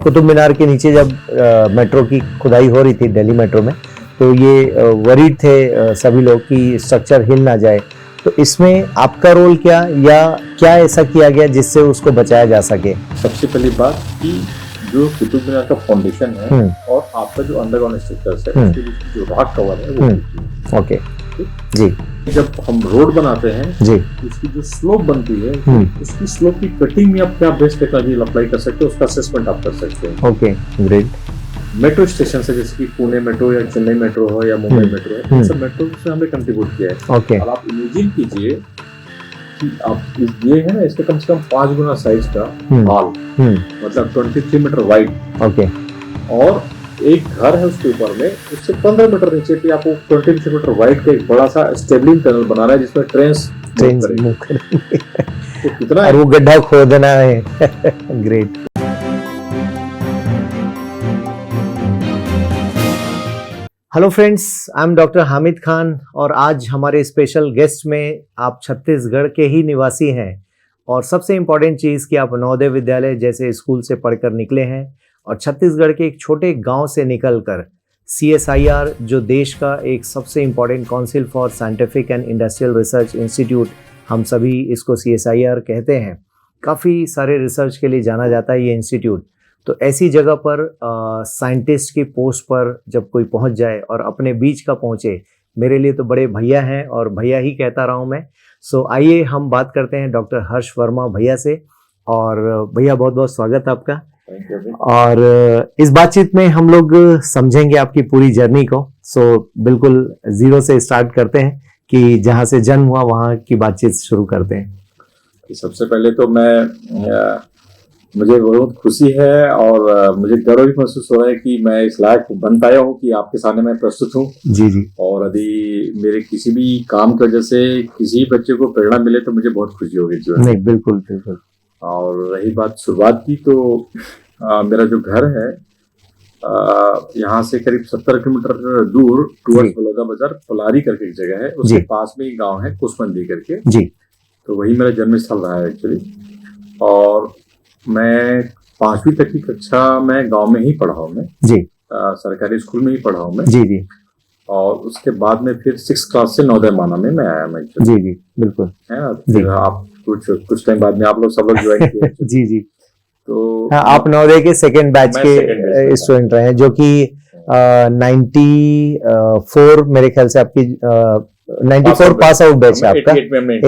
कुतुब मीनार के नीचे जब मेट्रो की खुदाई हो रही थी दिल्ली मेट्रो में, तो ये वरीड थे सभी लोग कि स्ट्रक्चर हिल ना जाए। तो इसमें आपका रोल क्या, या क्या ऐसा किया गया जिससे उसको बचाया जा सके? सबसे पहली बात कि जो कुतुब मीनार का फाउंडेशन है और आपका जो अंडरग्राउंड स्ट्रक्चर है, उसके बीच जो रॉक कवर है वो ओके जी। जब हम रोड बनाते हैं जी, उसकी जो स्लोप बनती है, उसकी स्लोप की कटिंग में आप क्या बेस्ट टेक्नोलॉजी अप्लाई कर सकते हो, उसका असेसमेंट आप कर सकते हैं। Okay great. मेट्रो स्टेशन से, जैसे कि पुणे मेट्रो या चेन्नई मेट्रो हो या मुंबई मेट्रो है, इन सब मेट्रो से हमने कंट्रीब्यूट किया है। ओके। और आप इमेजिन कीजिए कि आप ये है ना, इसके कम से कम 5 गुना साइज का हॉल, मतलब 23 मीटर वाइड। ओके। और एक घर है उसके ऊपर में, उससे 15 मीटर नीचे पे आपको 23 मीटर वाइड का एक बड़ा सा स्टेबलिंग टनल बनाना है जिसमें ट्रेन मूव करेंगे। तो कितना और वो गड्ढा खोदना है। Great. Hello friends, I am doctor Hamid Khan और आज हमारे स्पेशल गेस्ट में आप छत्तीसगढ़ के ही निवासी हैं। और सबसे इम्पॉर्टेंट चीज़ कि आप नवोदय विद्यालय जैसे स्कूल से पढ़कर निकले हैं और छत्तीसगढ़ के एक छोटे गांव से निकलकर CSIR, जो देश का एक सबसे important council for scientific and industrial research institute, हम सभी इसको CSIR कहते हैं, काफ़ी सारे रिसर्च के लिए जाना जाता है ये इंस्टीट्यूट। तो ऐसी जगह पर साइंटिस्ट की पोस्ट पर जब कोई पहुंच जाए और अपने बीच का पहुंचे, मेरे लिए तो बड़े भैया हैं और भैया ही कहता रहा हूं मैं। सो आइए हम बात करते हैं डॉक्टर हर्ष वर्मा भैया से। और भैया बहुत बहुत स्वागत है आपका। और इस बातचीत में हम लोग समझेंगे आपकी पूरी जर्नी को। सो बिल्कुल जीरो से स्टार्ट करते हैं कि जहाँ से जन्म हुआ वहाँ की बातचीत शुरू करते हैं। सबसे पहले तो मुझे बहुत खुशी है और मुझे गर्व भी महसूस हो रहा है कि मैं इस लायक बन पाया हूँ कि आपके सामने मैं प्रस्तुत हूँ। जी जी। और यदि मेरे किसी भी काम की वजह से किसी बच्चे को प्रेरणा मिले तो मुझे बहुत खुशी होगी जीवन में। नहीं, बिल्कुल बिल्कुल। और रही बात शुरुआत की, तो मेरा जो घर है यहाँ से करीब 70 किलोमीटर दूर टूवर्ड्स बलौदा बाजार पलारी करके एक जगह है, उसके पास में एक गाँव है कुसमंदी करके जी। तो वही मेरा जन्म स्थल रहा है एक्चुअली। और मैं 5वीं तक की कक्षा मैं गांव में ही पढ़ा हूँ मैं जी। सरकारी स्कूल में ही पढ़ा हूँ मैं जी जी। और उसके बाद में फिर 6th क्लास से नवोदय माना में मैं आया मैं जी जी बिल्कुल है ना। फिर आप कुछ टाइम बाद में आप लोग सब लोग ज्वाइन किए जी जी। तो हाँ, आप नवोदय के सेकेंड बैच के स्टूडेंट रहे हैं, जो कि 94 मेरे ख्याल से आपकी 94 पास आउट बैच है आपका।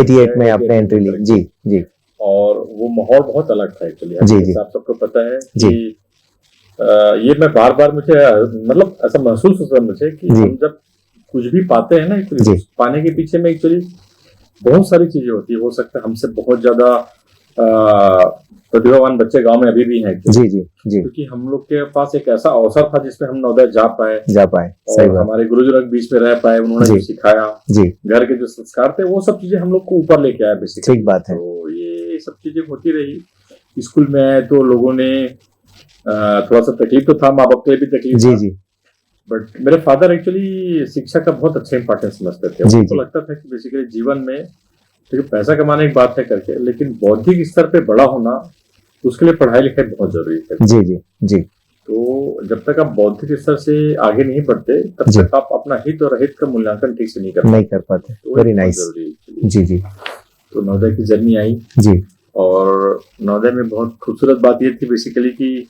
88 में आपने एंट्री ली जी जी। और वो माहौल बहुत अलग था एक्चुअली जी। आप सबको पता है जी। कि ये मैं बार बार मुझे मतलब ऐसा महसूस होता है मुझे कि हम जब कुछ भी पाते हैं ना एक्चुअली, पाने के पीछे में एक्चुअली बहुत सारी चीजें होती है। हो सकता है हमसे बहुत ज्यादा प्रतिभावान बच्चे गांव में अभी भी हैं जी जी जी। क्योंकि हम लोग के पास एक ऐसा अवसर था जिसमें हम नवोदय जा पाए और हमारे गुरुजन बीच में रह पाए, उन्होंने जो सिखाया जी, घर के जो संस्कार थे वो सब चीजें हम लोग को ऊपर लेके आए बेसिकली। ठीक बात है। तो ये सब चीजें होती रही। स्कूल में आए तो लोगों ने थोड़ा सा तकलीफ तो था, माँ बाप के लिए भी तकलीफ जी जी। बट मेरे फादर एक्चुअली शिक्षा का बहुत अच्छा इंपॉर्टेंस समझते थे। उनको लगता था कि बेसिकली जीवन में देखिए पैसा कमाने की बात है करके, लेकिन बौद्धिक स्तर पे बड़ा होना, उसके लिए पढ़ाई लिखाई बहुत जरूरी है जी जी जी। तो जब तक आप बौद्धिक स्तर से आगे नहीं बढ़ते तब तक आप अपना हित और अहित का मूल्यांकन ठीक से नहीं कर पाते। वेरी नाइस जी जी। तो नवोदय की जर्नी आई जी। और नवोदय में बहुत खूबसूरत बात ये थी बेसिकली कि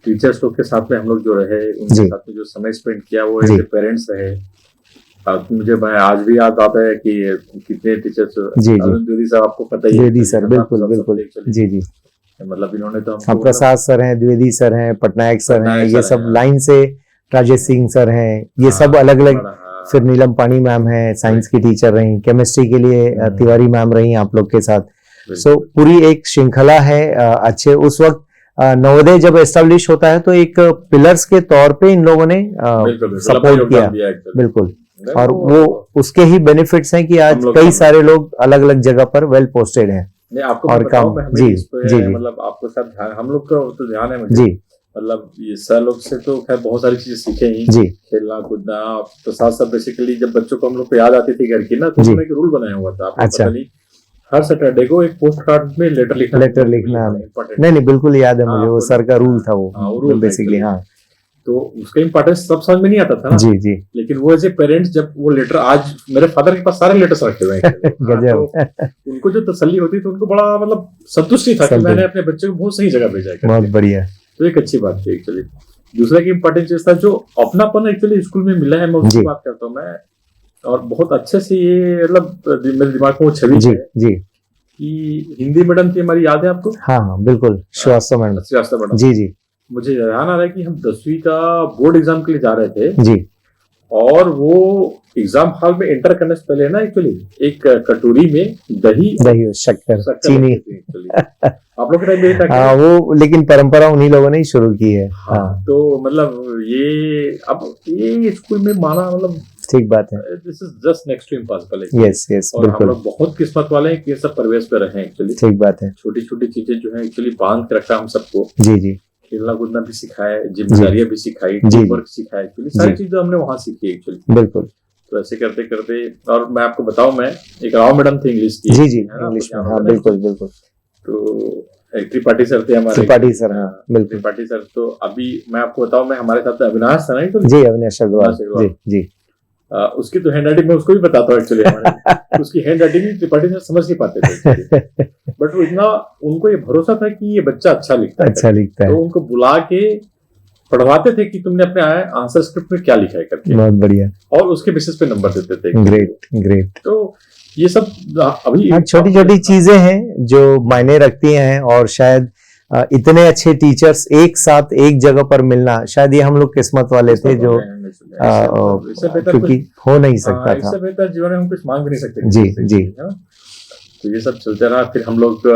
टीचर्स लोग के साथ में हम लोग जो रहे, उनके साथ में जो समय स्पेंड किया वो ऐसे पेरेंट्स रहे। मुझे आज भी याद आता है कि कितने टीचर्स द्विवेदी सर, आपको पता ही है द्विवेदी सर, बिल्कुल बिल्कुल जी जी। मतलब इन्होंने तो हमको प्रसाद सर हैं, द्विवेदी सर हैं, पटनायक सर हैं, ये सब लाइन से, राजेश सिंह सर हैं, ये सब अलग अलग। फिर नीलम पानी मैम है, साइंस की टीचर रही, केमिस्ट्री के लिए तिवारी मैम रही आप लोग के साथ। सो पूरी एक श्रृंखला है अच्छे। उस वक्त नवोदय जब एस्टेब्लिश होता है तो एक पिलर्स के तौर पे इन लोगों ने सपोर्ट किया बिल्कुल। और वो उसके ही बेनिफिट्स हैं कि आज कई सारे लोग अलग अलग जगह पर वेल पोस्टेड हैं। आपको और काम जी जी जी। मतलब आपको सब ध्यान, हम लोग का तो ध्यान है मुझे जी। मतलब ये सर लोग से तो खैर बहुत सारी चीजें सीखे ही जी, खेलना कूदना। तो साथ साथ बेसिकली जब बच्चों को हम लोग को याद आती थी घर की ना, तो उन्होंने एक रूल बनाया हुआ था, आपको पता नहीं। हर सैटरडे को एक पोस्ट कार्ड में लेटर लिखना important। नहीं बिल्कुल याद है मुझे, वो सर का रूल था वो बेसिकली। हाँ, तो उसका इम्पोर्टेंस सब समझ में नहीं आता था ना। जी जी। लेकिन वो एज ए पेरेंट्स जब वो लेटर, आज मेरे फादर के पास सारे लेटर्स रखे हुए हैं तो उनको जो तसल्ली होती तो उनको बड़ा मतलब संतुष्टि था कि मैंने अपने बच्चे को बहुत सही जगह भेजा है। बहुत बढ़िया। तो एक अच्छी बात थी एक्चुअली। दूसरा की इम्पोर्टेंट चीज था जो अपनापन एक्चुअली स्कूल में मिला है, मैं उसकी बात करता हूँ मैं। और बहुत अच्छे से ये मतलब मेरे दिमाग में वो छवि है कि हिंदी मैडम थी हमारी, याद है आपको? हाँ बिल्कुल, श्रीवास्तव मैडम। जी जी। मुझे ध्यान आ रहा है कि हम 10वीं का बोर्ड एग्जाम के लिए जा रहे थे जी, और वो एग्जाम हॉल में एंटर करने से पहले ना एक्चुअली एक कटोरी में दही शक्कर चीनी आप लोग के टाइम में था? हाँ, वो लेकिन परंपरा उन्हीं लोगों ने ही शुरू की है। हाँ, तो मतलब ये अब ये स्कूल में माना मतलब ठीक बात है। This is just next to impossible. Yes yes, और हम लोग बहुत किस्मत वाले हैं कि ये सब परिवेश पे रहे हैं एक्चुअली। ठीक बात है। छोटी छोटी चीजें जो है एक्चुअली बांध के रखा हम सबको। जी जी। खेलना कूदना भी सिखाया, जिम्मेदारियां भी सिखाई, टीम वर्क सिखाया, एक्चुअली सारी चीजें हमने वहां सीखी एक्चुअली। बिल्कुल। तो ऐसे करते करते, और मैं आपको बताऊं, मैं एक राव मैडम थी इंग्लिश की। जी जी, इंग्लिश में। हाँ बिल्कुल बिल्कुल। तो एक त्रिपाठी सर थे हमारे। त्रिपाठी सर, हाँ बिल्कुल। त्रिपाठी सर, तो अभी मैं आपको बताऊं, मैं हमारे साथ अविनाश था ना, तो जी अविनाश अग्रवाल जी जी। उसकी तो हैंड राइटिंग में उसको भी बताता हूँ एक्चुअली हमारे उसकी हैंड राइटिंग त्रिपाठी सर समझ नहीं पाते थे बट वो इतना, उनको ये भरोसा था कि ये बच्चा अच्छा लिखता है, तो उनको बुला के पढ़वाते थे कि तुमने अपने आंसर स्क्रिप्ट में क्या लिखा है करके। बहुत बढ़िया। और उसके बेसिस पे नंबर देते थे। Great great. तो ये सब अभी छोटी छोटी चीजें हैं जो मायने रखती हैं, और शायद इतने अच्छे टीचर्स एक साथ एक जगह पर मिलना, शायद ये हम लोग किस्मत वाले थे जो क्योंकि हो नहीं सकता था। इससे बेहतर जीवन में हम कुछ मांग भी नहीं सकते। जी जी। तो ये सब चलते रहा। फिर हम लोग,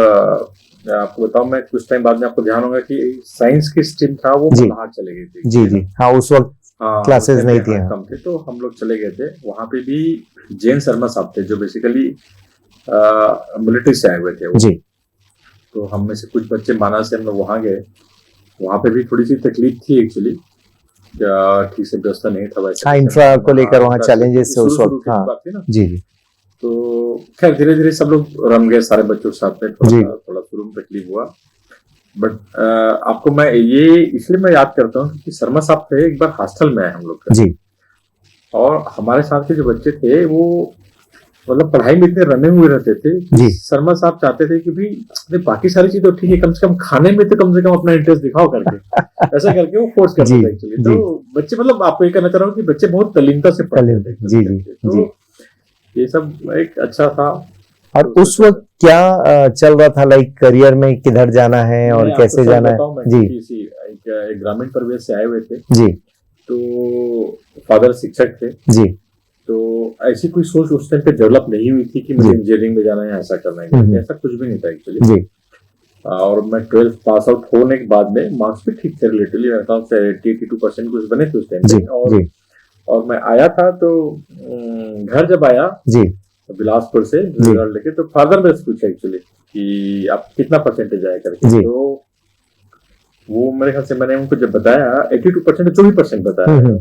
आपको बताऊं, मैं कुछ टाइम बाद में आपको ध्यान होगा कि साइंस की स्ट्रीम था वो बाहर चले गई थी। जी जी। हाँ, उस वक्त क्लासेस नहीं थी, कम थे, तो हम लोग चले गए थे। वहां पे भी जैन शर्मा साहब थे जो बेसिकली मिलिट्री से आए हुए थे जी। तो हम में से कुछ बच्चे माना से हम लोग वहां गए। वहां पे भी थोड़ी सी तकलीफ थी एक्चुअली, ठीक से व्यवस्था नहीं था वैसे। इंफ्रा को लेकर वहाँ चैलेंजेस से उस वक्त। हाँ जी जी। तो खैर धीरे धीरे सब लोग रम गए सारे बच्चों के साथ में। थोड़ा शुरू में तकलीफ हुआ, बट आपको मैं ये इसलिए मैं याद करता हूँ क्योंकि शर्मा साहब थे, एक बार हॉस्टल में आए हम लोग जी, और हमारे साथ के जो बच्चे थे वो मतलब पढ़ाई में इतने रमे हुए रहते थे जी। शर्मा साहब चाहते थे कि भाई बाकी सारी चीजें तो ठीक है, कम से कम खाने में तो कम से कम अपना इंटरेस्ट दिखाओ करके ऐसा करके वो फोर्स करते थे एक्चुअली। तो बच्चे, मतलब आपको ये कहना चाह रहा हूँ कि बच्चे बहुत तल्लीनता से पढ़ते थे जी जी। तो ये सब एक अच्छा था। और उस वक्त क्या चल रहा था, लाइक करियर में किधर जाना है और कैसे जाना है जी? एक ग्रामीण परिवेश से आए हुए थे जी, तो फादर शिक्षक थे जी। तो ऐसी कोई सोच उस टाइम पे डेवलप नहीं हुई थी कि मुझे इंजीनियरिंग में जाना है, ऐसा करना है, ऐसा कुछ भी नहीं था एक्चुअली जी। और मैं 12th पास आउट होने के बाद में मार्क्स भी ठीक थे रिलेटिवली, मेरे ख्याल से 82% कुछ बने थे उस टाइम। और मैं आया था तो घर जब आया जी बिलासपुर से रिजल्ट लेके, तो फादर ने पूछा एक्चुअली कि आप कितना परसेंटेज आया करके। तो वो मेरे ख्याल से मैंने उनको जब बताया 82% 24% बताया,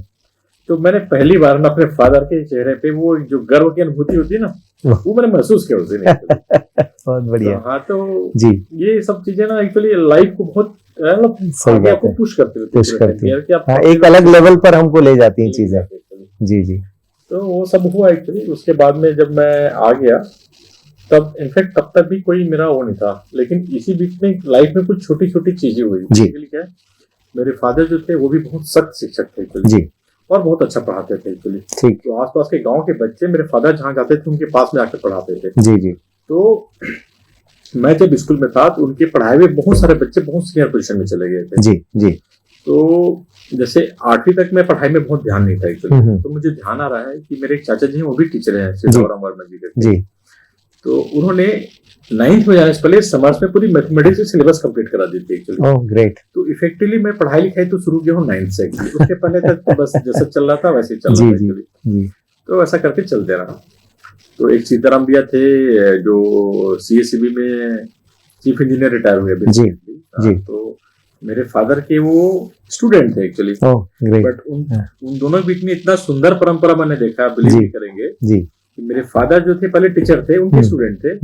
तो मैंने पहली बार ना अपने फादर के चेहरे पे वो जो गर्व की अनुभूति होती है ना, वो मैंने महसूस किया उस दिन। बहुत बढ़िया। हाँ, तो जी ये सब चीजें ना एक्चुअली लाइफ को बहुत आगे आपको पुश करती है, एक अलग लेवल पर हमको ले जाती हैं चीजें जी जी। तो वो सब हुआ एक्चुअली। उसके बाद में जब मैं आ गया तब इनफैक्ट तब तक भी कोई मेरा वो नहीं था, लेकिन इसी बीच में लाइफ में कुछ छोटी छोटी चीजें हुई जी। क्या मेरे फादर जो थे वो भी बहुत सख्त शिक्षक थे जी, और बहुत अच्छा पढ़ाते थे एक्चुअली। तो आसपास के गांव के बच्चे मेरे फादर जहाँ जाते थे उनके पास में आकर पढ़ाते थे जी जी। तो मैं जब स्कूल में था तो उनके पढ़ाए हुए बहुत सारे बच्चे बहुत सीनियर पोजीशन में चले गए थे जी जी। तो जैसे 8वीं तक मैं पढ़ाई में बहुत ध्यान नहीं था एक्चुअली, तो मुझे ध्यान आ रहा है कि मेरे एक चाचा जी हैं, वो भी टीचर हैं जी। तो उन्होंने 9th में जाने से पहले समर्स में पूरी मैथमेटिक्स की सिलेबस कंप्लीट करा दी थी एक्चुअली। Oh great. तो इफेक्टिवली मैं पढ़ाई लिखाई तो शुरू किया हूँ 9th से, उसके पहले तक तो बस जैसा चल रहा था वैसे ही चल रहा था एक्चुअली। तो ऐसा करके चलते रहा। तो एक सीताराम भैया थे जो CSCB में चीफ इंजीनियर रिटायर हुए जी जी। तो मेरे फादर के वो स्टूडेंट थे एक्चुअली, बट उन दोनों के बीच में इतना सुंदर परंपरा मैंने देखा, बिलीव नहीं करेंगे जी। मेरे फादर जो थे पहले टीचर थे, उनके स्टूडेंट थे,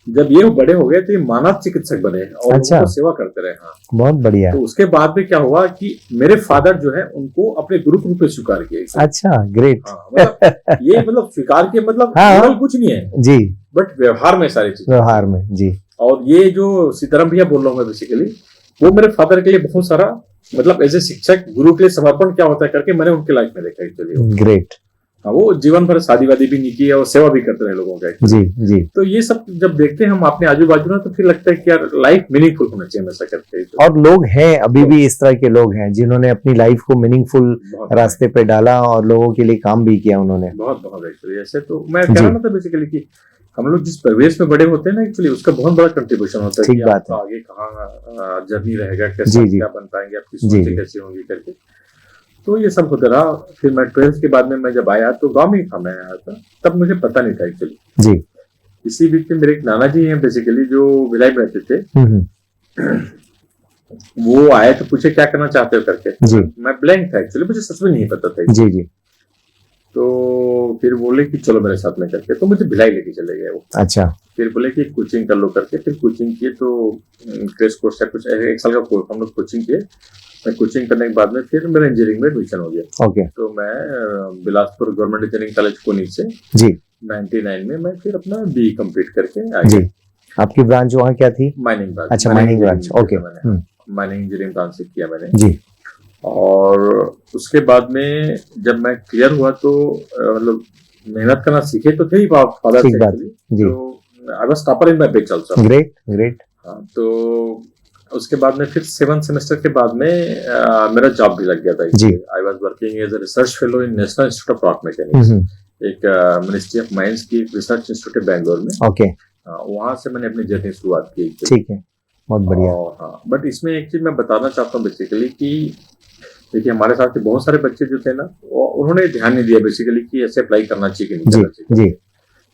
जब ये बड़े हो गए तो ये मानव चिकित्सक बने और अच्छा। उनको सेवा करते रहे। हाँ, बहुत बढ़िया। तो उसके बाद में क्या हुआ कि मेरे फादर जो है उनको अपने गुरु के रूप में स्वीकार किया। अच्छा, ग्रेट। हाँ, मतलब ये मतलब स्वीकार किए मतलब हाँ, केवल कुछ नहीं है जी, बट व्यवहार में सारी चीजें। व्यवहार में जी। और ये जो सीताराम भैया बोल रहा हूँ मैं बेसिकली, वो मेरे फादर के लिए बहुत सारा मतलब एज ए शिक्षक गुरु के लिए समर्पण क्या होता है करके मैंने उनके लाइफ में देखा एक्चुअली। ग्रेट। हाँ, वो जीवन भर शादी वादी भी नहीं की और सेवा भी करते रहे लोगों का। जी जी। तो ये सब जब देखते हैं हम अपने आजू बाजू ना, तो फिर लगता है कि यार लाइफ मीनिंगफुल होना चाहिए हमेशा करके। और लोग हैं अभी भी इस तरह के लोग हैं जिन्होंने अपनी लाइफ को मीनिंगफुल रास्ते पे डाला और लोगों के लिए काम भी किया उन्होंने। बहुत बहुत एक्चुअली ऐसे तो मैं कह रहा था बेसिकली कि हम लोग जिस परिवेश में बड़े होते हैं ना एक्चुअली उसका बहुत बड़ा कंट्रीब्यूशन होता है। ठीक बात है। आगे कहाँ जर्नी रहेगा, कैसे क्या बन पाएंगे, आपकी सोचें कैसी होंगी करके। तो ये सब होता रहा। फिर मैं 12th के बाद में मैं जब आया तो गांव में ही था, मैं आया था तब मुझे पता नहीं था एक्चुअली जी। इसी बीच में मेरे एक नाना जी हैं बेसिकली जो भिलाई में रहते थे। वो आए तो पूछे क्या करना चाहते हो करके जी। मैं ब्लैंक था एक्चुअली, मुझे सच में नहीं पता था जी जी। तो फिर बोले कि चलो मेरे साथ में करके, तो मुझे भिलाई लेके चले गए वो। अच्छा। फिर बोले कि कोचिंग कर लो करके, फिर कोचिंग किए तो क्रैश कोर्स का कुछ 1 साल का कोर्स हम लोग कोचिंग किए। मैं कोचिंग करने के बाद में फिर मेरा इंजीनियरिंग में एडमिशन हो गया। ओके। तो मैं बिलासपुर गवर्नमेंट इंजीनियरिंग कॉलेज कोनी से जी 99 में मैं फिर अपना BE कंप्लीट करके आ जी। गया। आपकी ब्रांच वहाँ क्या थी? Mining branch. अच्छा, mining branch. Okay. Mining engineering branch से किया मैंने जी। और उसके बाद में जब मैं क्लियर हुआ तो मतलब मेहनत करना सीखे तो थे ही फादर से जी। तो I was topper in my batch also. Great great. हाँ, तो उसके बाद में फिर 7th सेमेस्टर के बाद में मेरा जॉब भी लग गया था जी। I was working as a research fellow in national institute of rock mechanics, एक मिनिस्ट्री ऑफ माइंस की रिसर्च इंस्टीट्यूट है बैंगलोर में। ओके। वहां से मैंने अपनी जर्नी शुरुआत की। ठीक है, बहुत बढ़िया। हाँ, बट इसमें एक चीज मैं बताना चाहता हूँ बेसिकली कि देखिए हमारे साथ के बहुत सारे बच्चे जो थे ना उन्होंने ध्यान नहीं दिया बेसिकली कि ऐसे अप्लाई करना चाहिए कि नहीं करना चाहिए जी।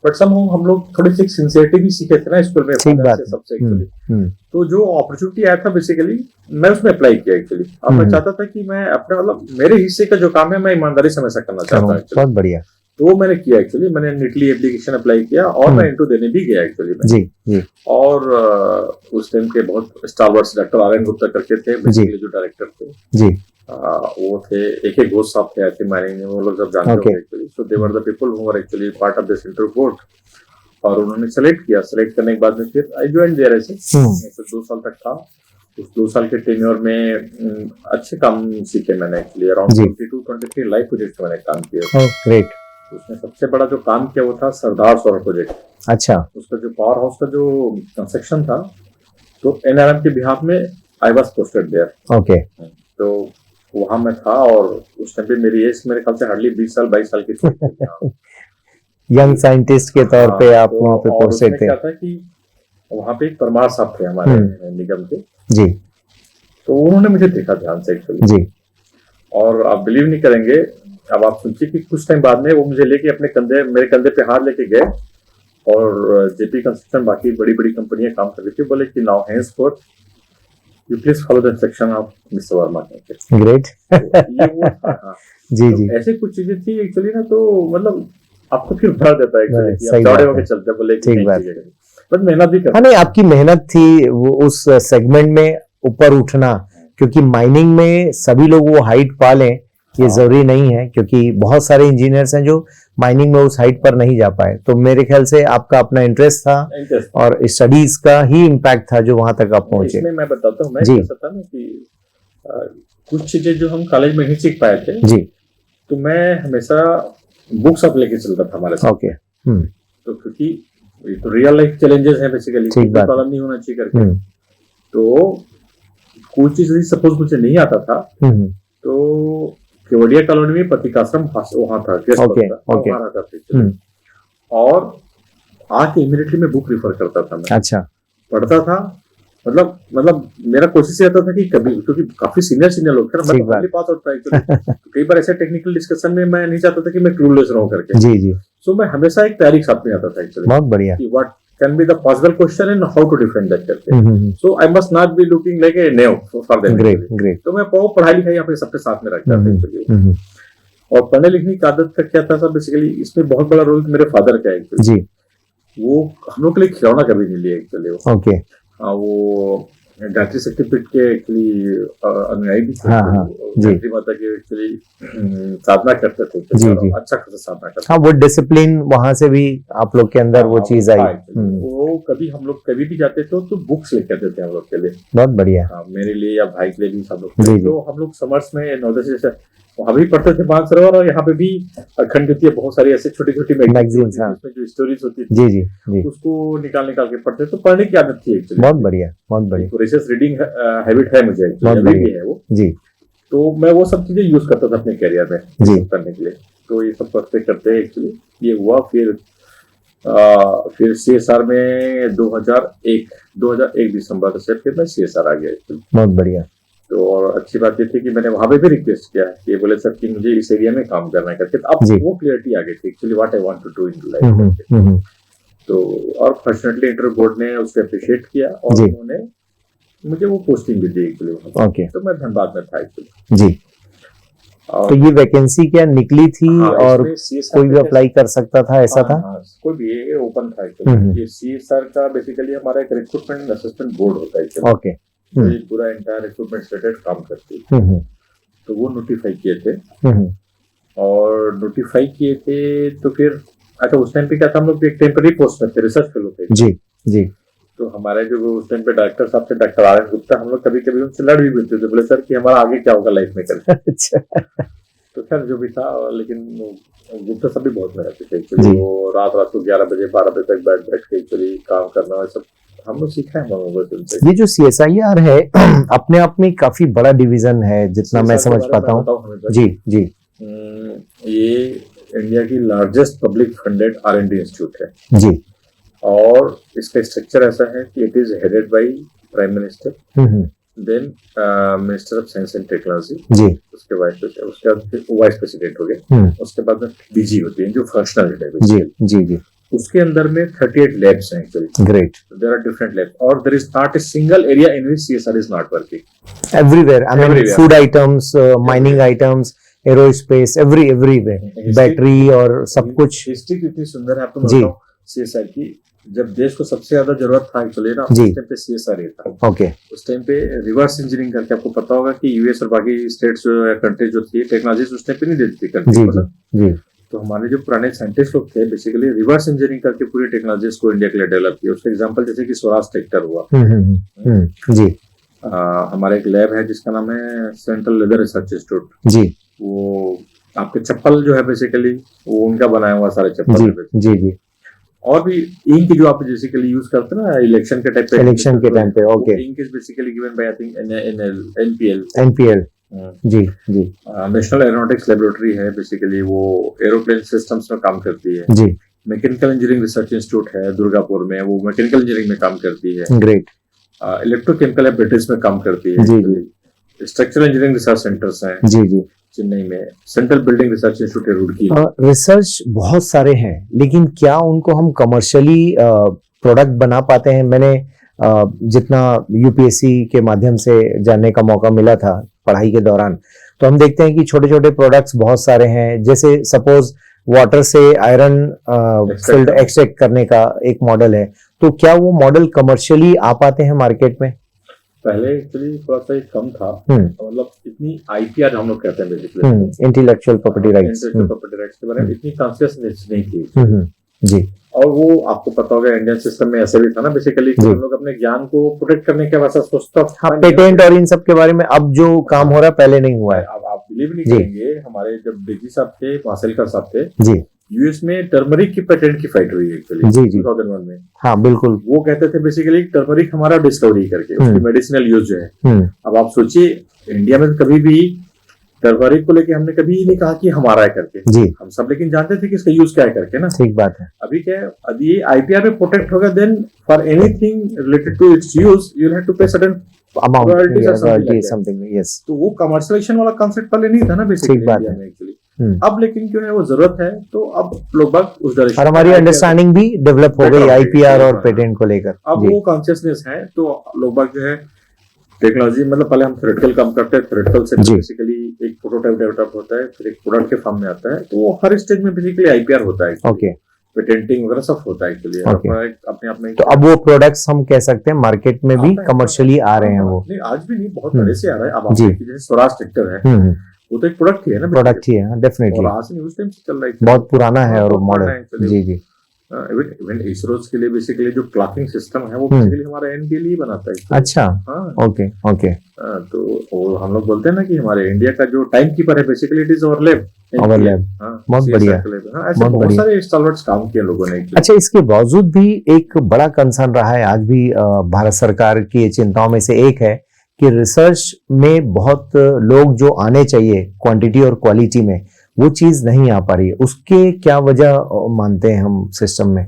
बट हम लोग थोड़ी सी सिंसियरिटी भी सीखे थे ना स्कूल में सबसे एक्चुअली। तो जो अपॉर्चुनिटी आया था बेसिकली मैं उसमें अप्लाई किया एक्चुअली। अब मैं चाहता था कि मैं अपने मतलब मेरे हिस्से का जो काम है मैं ईमानदारी से हमेशा करना चाहता हूँ। बहुत बढ़िया। तो वो मैंने किया एक्चुअली। मैंने नीटली एप्लीकेशन अप्लाई किया और मैं इंटरव्यू देने भी गया एक्चुअली जी जी। और उस टाइम के बहुत स्टारवर्स डॉक्टर आर्यन गुप्ता करके थे बेसिकली जो डायरेक्टर थे जी। वो थे एक घोष साहब थे, आई थिंक माइनिंग में, वो लोग सब जानते होंगे actually. So they were the people who were actually part of this interview board. और उन्होंने सेलेक्ट किया। सेलेक्ट करने के बाद में फिर आई ज्वाइन देयर ऐसे 2 साल तक था। उस 2 साल के टेन्योर में अच्छे काम सीखे मैंने एक्चुअली। अराउंड 22-23 लाइव प्रोजेक्ट मैंने काम किया। ग्रेट। उसमें सबसे बड़ा जो काम किया वो था सरदार सौर प्रोजेक्ट। अच्छा। उसका जो पावर हाउस का जो कंस्ट्रक्शन था तो NRM के बिहाफ में I was posted there. Okay. तो वहां मैं था और उस टाइम पे मेरी एज मेरे ख्याल से हार्डली 20 साल 22 साल की थी। यंग साइंटिस्ट के तौर पे आप वहाँ पे पोस्टेड थे। क्या था कि वहाँ पे एक परमार साहब थे हमारे निगम के जी। तो उन्होंने मुझे देखा ध्यान से एक्चुअली जी। और आप बिलीव नहीं करेंगे, अब आप सोचिए कि कुछ टाइम बाद में वो मुझे लेके अपने मेरे कंधे पे हाथ लेके गए और जेपी कंस्ट्रक्शन बाकी बड़ी बड़ी कंपनियां काम कर रही थी। बोले कि now henceforth you please follow the instruction of mister Verma. Great. ये वो था जी जी। ऐसे कुछ चीजें थी एक्चुअली ना, तो मतलब आपको फिर भर देता है एक्चुअली कि आप चौड़े होके चलते बोले कि ठीक बात। बट मेहनत भी करते। नहीं, आपकी मेहनत थी वो उस सेगमेंट में ऊपर उठना, क्योंकि माइनिंग में सभी लोग वो हाइट पा लें ये जरूरी नहीं है, क्योंकि बहुत सारे इंजीनियर्स हैं जो माइनिंग में उस हाइट पर नहीं जा पाए। तो मेरे ख्याल से आपका अपना इंटरेस्ट था और स्टडीज का ही इम्पैक्ट था जो वहां तक आप पहुंचे। इसमें मैं बताता हूँ, मैं कैसा था ना कि कुछ चीजें जो हम कॉलेज में नहीं सीख पाए थे जी, तो मैं हमेशा बुक्स अप लेके चलता था हमारे साथ। ओके। तो क्योंकि ये तो रियल लाइफ चैलेंजेस है बेसिकली, प्रॉब्लम नहीं होना चाहिए करके। तो कुछ चीज सपोज मुझे नहीं आता था तो केवड़िया कॉलोनी में पथिकाश्रम वहां था, और आके इमीडिएटली मैं बुक रिफर करता था। मैं अच्छा पढ़ता था। मतलब मेरा कोशिश रहता था कि कभी, क्योंकि काफी सीनियर लोग थे ना, मैं पास होता है तो कई बार ऐसे टेक्निकल डिस्कशन में मैं नहीं चाहता था कि मैं क्लूलेस रहूं करके जी जी। सो मैं हमेशा एक तैयारी साथ में आता था एक्चुअली। बहुत बढ़िया। कि what can be the possible question and how to defend that करके। So I must not be looking like a naive for them. Great great. तो मैं पढ़ाई लिखाई अपने सबके साथ में रखता था एक्चुअली। और पढ़ने लिखने की आदत का क्या था बेसिकली, इसमें बहुत बड़ा रोल मेरे फादर का है जी। वो हम लोग के लिए खिलौना कभी नहीं लिया एक्चुअली। ओके। वो गायत्री शक्तिपीठ के एक्चुअली अनुयायी भी थे। हाँ, हाँ, जी। गायत्री माता की एक्चुअली साधना करते थे, जी, जी। अच्छा खासा साधना करते हाँ, वो डिसिप्लिन वहां से भी आप लोग के अंदर वो चीज आई। वो कभी हम लोग कभी भी जाते थे तो बुक्स लेके आते थे हम लोग के लिए। बहुत बढ़िया। हाँ, मेरे लिए या भाई के लिए भी सब जी, लोग। जी। तो हम लोग समर्स में नवोदय से वहां भी पढ़ते थे मानसरोवर, और यहाँ पे भी अखंड द्वितीय बहुत सारी ऐसे छोटी छोटी मैगजीन्स, हाँ, उसमें जो स्टोरीज होती थी, जी जी जी, उसको निकाल के पढ़ते। तो पढ़ने की आदत थी एक्चुअली। बहुत बढ़िया, बहुत बढ़िया। वोरेशियस रीडिंग हैबिट है मुझे, बहुत अभी बढ़िया भी है वो। जी तो मैं वो सब चीजें यूज करता था अपने करियर में जी। करने के लिए। तो ये सब करते करते एक्चुअली ये हुआ। फिर CSR में 2001 दिसंबर से फिर मैं CSR आ गया एक्चुअली। बहुत बढ़िया। तो और अच्छी बात ये थी कि मैंने वहां पे भी रिक्वेस्ट किया कि बोले सर कि मुझे इस एरिया में काम करना है करके। अब जी। वो क्लियरिटी आ गई थी actually what I want to do in life. तो और फॉर्चुनेटली इंटरव्यू बोर्ड ने उसको अप्रिशिएट किया और जी। उन्होंने मुझे वो पोस्टिंग भी दी एक्चुअली। ओके। तो मैं धनबाद में था एक्चुअली जी। तो ये वैकेंसी क्या निकली थी? हाँ, और कोई भी अप्लाई कर सकता था, ऐसा था? हाँ, कोई भी ये ओपन था एक्चुअली। ये CSR का बेसिकली हमारा एक रिक्रूटमेंट एंड असेसमेंट बोर्ड होता है एक्चुअली। ओके। ये पूरा एंटायर रिक्रूटमेंट रिलेटेड काम करती है। तो वो नोटिफाई किए थे और नोटिफाई किए थे तो फिर अच्छा उस टाइम पे क्या था, हम लोग एक टेम्पररी पोस्ट में थे, रिसर्च फेलो थे। जी जी। तो हमारे जो उस टाइम पे डायरेक्टर साहब थे, डॉक्टर RN गुप्ता, हम लोग कभी कभी उनसे लड़ भी मिलते थे, बोले सर कि हमारा आगे क्या होगा लाइफ में करके। अच्छा। तो खैर जो भी था, लेकिन गुप्ता साहब भी बहुत मेहनत थे एक्चुअली। वो रात को 11 बजे 12 बजे तक बैठ के एक्चुअली काम करना, सब हम लोग सीखा है उनसे। ये जो CSIR है अपने आप में काफी बड़ा डिवीजन है जितना मैं समझ पाता हूँ। जी जी। ये इंडिया की largest public funded R&D institute है जी। और इसका स्ट्रक्चर ऐसा है कि it is headed by prime minister, then minister of science and technology ji, उसके बाद वाइस प्रेसिडेंट हो गए, उसके बाद में DG होती है जो फंक्शनल हेड है जी जी जी। उसके अंदर में 38 लैब्स हैं actually. Great. There are different labs और there is not a single area in which CSR is not working. Everywhere, I mean food items, mining items, aerospace, everywhere, battery और सब कुछ। History कितनी सुंदर है, आपको बताऊं CSR की। जब देश को सबसे ज्यादा जरूरत था एक्चुअली ना, उस टाइम पे CSR ही था। ओके। उस टाइम पे रिवर्स इंजीनियरिंग करके, आपको पता होगा कि US और बाकी स्टेट्स जो कंट्री जो थी टेक्नोलॉजी उस टाइम पे नहीं देती थी कंट्री को जी। तो हमारे जो पुराने साइंटिस्ट लोग थे बेसिकली रिवर्स इंजीनियरिंग करके पूरी टेक्नोलॉजीज को इंडिया के लिए डेवलप किया। उसका एग्जांपल जैसे कि स्वराज ट्रैक्टर हुआ जी। हमारा एक लैब है जिसका नाम है सेंट्रल लेदर रिसर्च इंस्टीट्यूट जी। वो आपके चप्पल जो है बेसिकली वो उनका बनाया हुआ सारे चप्पल जी जी। और भी इंक जो आप बेसिकली यूज करते हैं ना इलेक्शन के टाइम पे, okay, ink is basically given by I think NPL जी जी। नेशनल एरोनॉटिक्स लेबोरेटरी है बेसिकली, वो एरोप्लेन सिस्टम्स में काम करती है जी। मैकेनिकल इंजीनियरिंग रिसर्च इंस्टीट्यूट है दुर्गापुर में, वो मैकेनिकल इंजीनियरिंग में काम करती है। ग्रेट। इलेक्ट्रोकेमिकल लैबोरेटरीज में काम करती है जी जी। स्ट्रक्चरल इंजीनियरिंग रिसर्च सेंटर्स हैं जी जी चेन्नई में। सेंट्रल बिल्डिंग रिसर्च इंस्टीट्यूट है रुड़की। रिसर्च बहुत सारे हैं, लेकिन क्या उनको हम कमर्शियली प्रोडक्ट बना पाते हैं? मैंने जितना UPSC के माध्यम से जानने का मौका मिला था पढ़ाई के दौरान, तो हम देखते हैं कि छोटे छोटे प्रोडक्ट्स बहुत सारे हैं। जैसे सपोज वाटर से आयरन फील्ड एक्सट्रैक्ट करने का एक मॉडल है, तो क्या वो मॉडल कमर्शियली आ पाते हैं मार्केट में? पहले एक्चुअली थोड़ा सा कम था, मतलब इतनी IPR हम लोग कहते हैं बेसिकली इंटेलेक्चुअल प्रॉपर्टी राइट्स के बारे में इतनी कॉन्शियसनेस नहीं थी जी। और वो आपको पता होगा इंडियन सिस्टम में ऐसे भी था ना बेसिकली कि हम लोग अपने ज्ञान को प्रोटेक्ट करने के वास्ते सोचता था। हाँ, पेटेंट और इन सब के बारे में अब जो काम हो रहा है पहले नहीं हुआ है। अब आप बिलीव नहीं करेंगे, हमारे जब DG साहब थे, मासेलकर साहब थे जी, US में टर्मरिक की पेटेंट की फाइट हुई एक्चुअली जी जी 2001 में। हाँ बिल्कुल। वो कहते थे बेसिकली टर्मरिक हमारा डिस्कवरी करके उसकी मेडिसिनल यूज जो है। अब आप सोचिए इंडिया में कभी भी टर्मरिक को लेके हमने कभी नहीं कहा कि हमारा है करके जी। हम सब लेकिन जानते थे कि इसका यूज क्या है करके ना। ठीक बात है। अभी क्या है, यदि IPR में प्रोटेक्ट होगा then for anything related to its use you will have to pay certain amount royalty something. Yes. तो वो कमर्शियलाइजेशन वाला कांसेप्ट पहले नहीं था ना बेसिकली इंडिया में एक्चुअली। अब लेकिन क्यों है वो जरूरत है, तो अब लोग बाग उस डायरेक्शन, और हमारी अंडरस्टैंडिंग भी डेवलप हो गई IPR और पेटेंट को लेकर। अब वो कॉन्शियसनेस है, तो लोग बाग जो है टेक्नोलॉजी, मतलब पहले हम थ्योरेटिकल काम करते हैं, थ्योरेटिकल से बेसिकली एक प्रोटोटाइप डेवलप होता है, फिर एक प्रोडक्ट के फॉर्म में आता है, तो वो हर स्टेज में बेसिकली IPR होता है। ओके। पेटेंटिंग वगैरह सब होता है एक्चुअली। Okay. अपने आप में तो अब वो प्रोडक्ट्स हम कह सकते हैं मार्केट में भी आता है, कमर्शियली आ रहे हैं वो। नहीं आज भी नहीं, बहुत पहले से आ रहा है। अब आप जी। देखिए जैसे स्वराज ट्रैक्टर है, हम्म, वो तो एक प्रोडक्ट ही है ना, प्रोडक्ट ही है डेफिनेटली, और आज से नहीं उस टाइम से चल रहा है, बहुत पुराना है और बहुत पुराना मॉडल। है actually। जी जी। इवन इसरोज के लिए बेसिकली जो क्लॉकिंग सिस्टम है वो हम्म। बेसिकली हमारा एनडीएल ही बनाता है actually। अच्छा, हाँ ओके ओके, तो वो हम लोग बोलते हैं ना कि हमारे इंडिया का जो टाइम कीपर है basically it is our lab. Our lab। बहुत बढ़िया। ऐसे बहुत बहुत बढ़िया। सारे स्टालवर्ड्स काम किए लोगों ने actually। अच्छा, इसके बावजूद भी एक बड़ा कंसर्न रहा है आज भी भारत सरकार की चिंताओं में से एक है कि रिसर्च में बहुत लोग जो आने चाहिए क्वांटिटी और क्वालिटी में, वो चीज नहीं आ पा रही है। उसके क्या वजह मानते हैं हम सिस्टम में?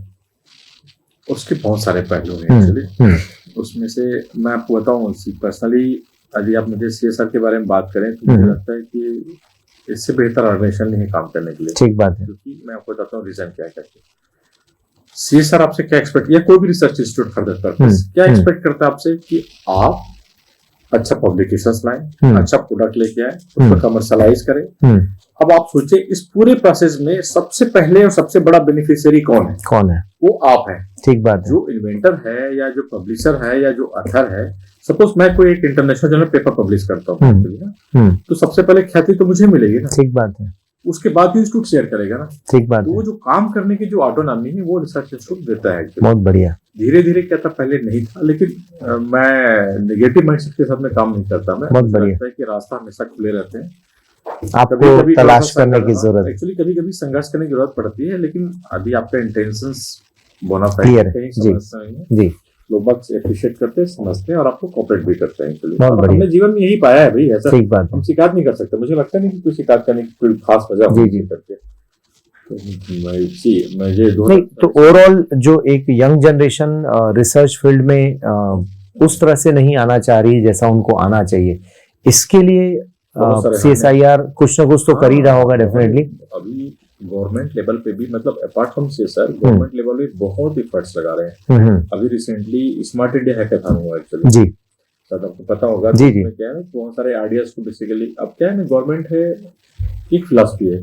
उसके बहुत सारे पहलू हैं एक्चुअली। उसमें से मैं आपको बताऊं पर्सनली, यदि आप मुझे सीएसआर के बारे में बात करें तो मुझे लगता है कि इससे बेहतर ऑर्गेनाइजेशन नहीं है काम करने के लिए। ठीक बात है। क्योंकि मैं आपको बताता हूँ रीजन क्या है। सीएसआर आपसे क्या एक्सपेक्ट, या कोई भी research institute for that purpose क्या एक्सपेक्ट करता है आपसे कि आप अच्छा पब्लिकेशंस लाएं, अच्छा प्रोडक्ट लेके आए, उसको कमर्शलाइज करें। अब आप सोचिए इस पूरे प्रोसेस में सबसे पहले और सबसे बड़ा बेनिफिशियरी कौन है? कौन है? वो आप है। ठीक बात है। जो इन्वेंटर है या जो पब्लिशर है या जो अथर है, सपोज मैं कोई एक इंटरनेशनल जर्नल पेपर पब्लिश करता हूँ तो सबसे पहले ख्याति तो मुझे मिलेगी ना। ठीक बात है। उसके बाद इंस्टीट्यूट शेयर करेगा ना। ठीक बात तो है। वो जो काम करने की जो ऑटोनॉमी है वो रिसर्च इंस्टीट्यूट देता है। बहुत बढ़िया। धीरे धीरे क्या था, पहले नहीं था, लेकिन मैं नेगेटिव माइंडसेट के साथ में काम नहीं करता। मैं बहुत बढ़िया। लगता है कि रास्ता हमेशा खुले रहते हैं, आपको तलाश करने की जरूरत। एक्चुअली कभी कभी संघर्ष करने की जरूरत पड़ती है, लेकिन अभी आपका इंटेंशंस बोनाफाइड क्लियर कहीं जी समझता नहीं है। जी। लोग बात एप्रिशिएट करते हैं, समझते हैं और आपको कोऑपरेट भी करते हैं। बहुत बढ़िया। हमने जीवन में यही पाया है भाई, ऐसा ठीक बात है। हम शिकायत नहीं कर सकते। मुझे लगता नहीं कि कोई शिकायत करने की कोई खास वजह जी जी करके। नहीं तो ओवरऑल जो एक यंग जनरेशन रिसर्च फील्ड में उस तरह से नहीं आना चाह रही जैसा उनको आना चाहिए, इसके लिए सीएसआईआर कुछ ना कुछ तो कर ही रहा होगा डेफिनेटली। अभी गवर्नमेंट लेवल पे भी, मतलब apart from CSR, government level पे बहुत एफर्ट्स लगा रहे हैं। अभी रिसेंटली स्मार्ट इंडिया हैकाथॉन हुआ एक्चुअली जी, शायद आपको पता होगा। जी जी। क्या है, बहुत सारे आइडियाज को बेसिकली, अब क्या है ना, गवर्नमेंट है एक फिलॉसफी है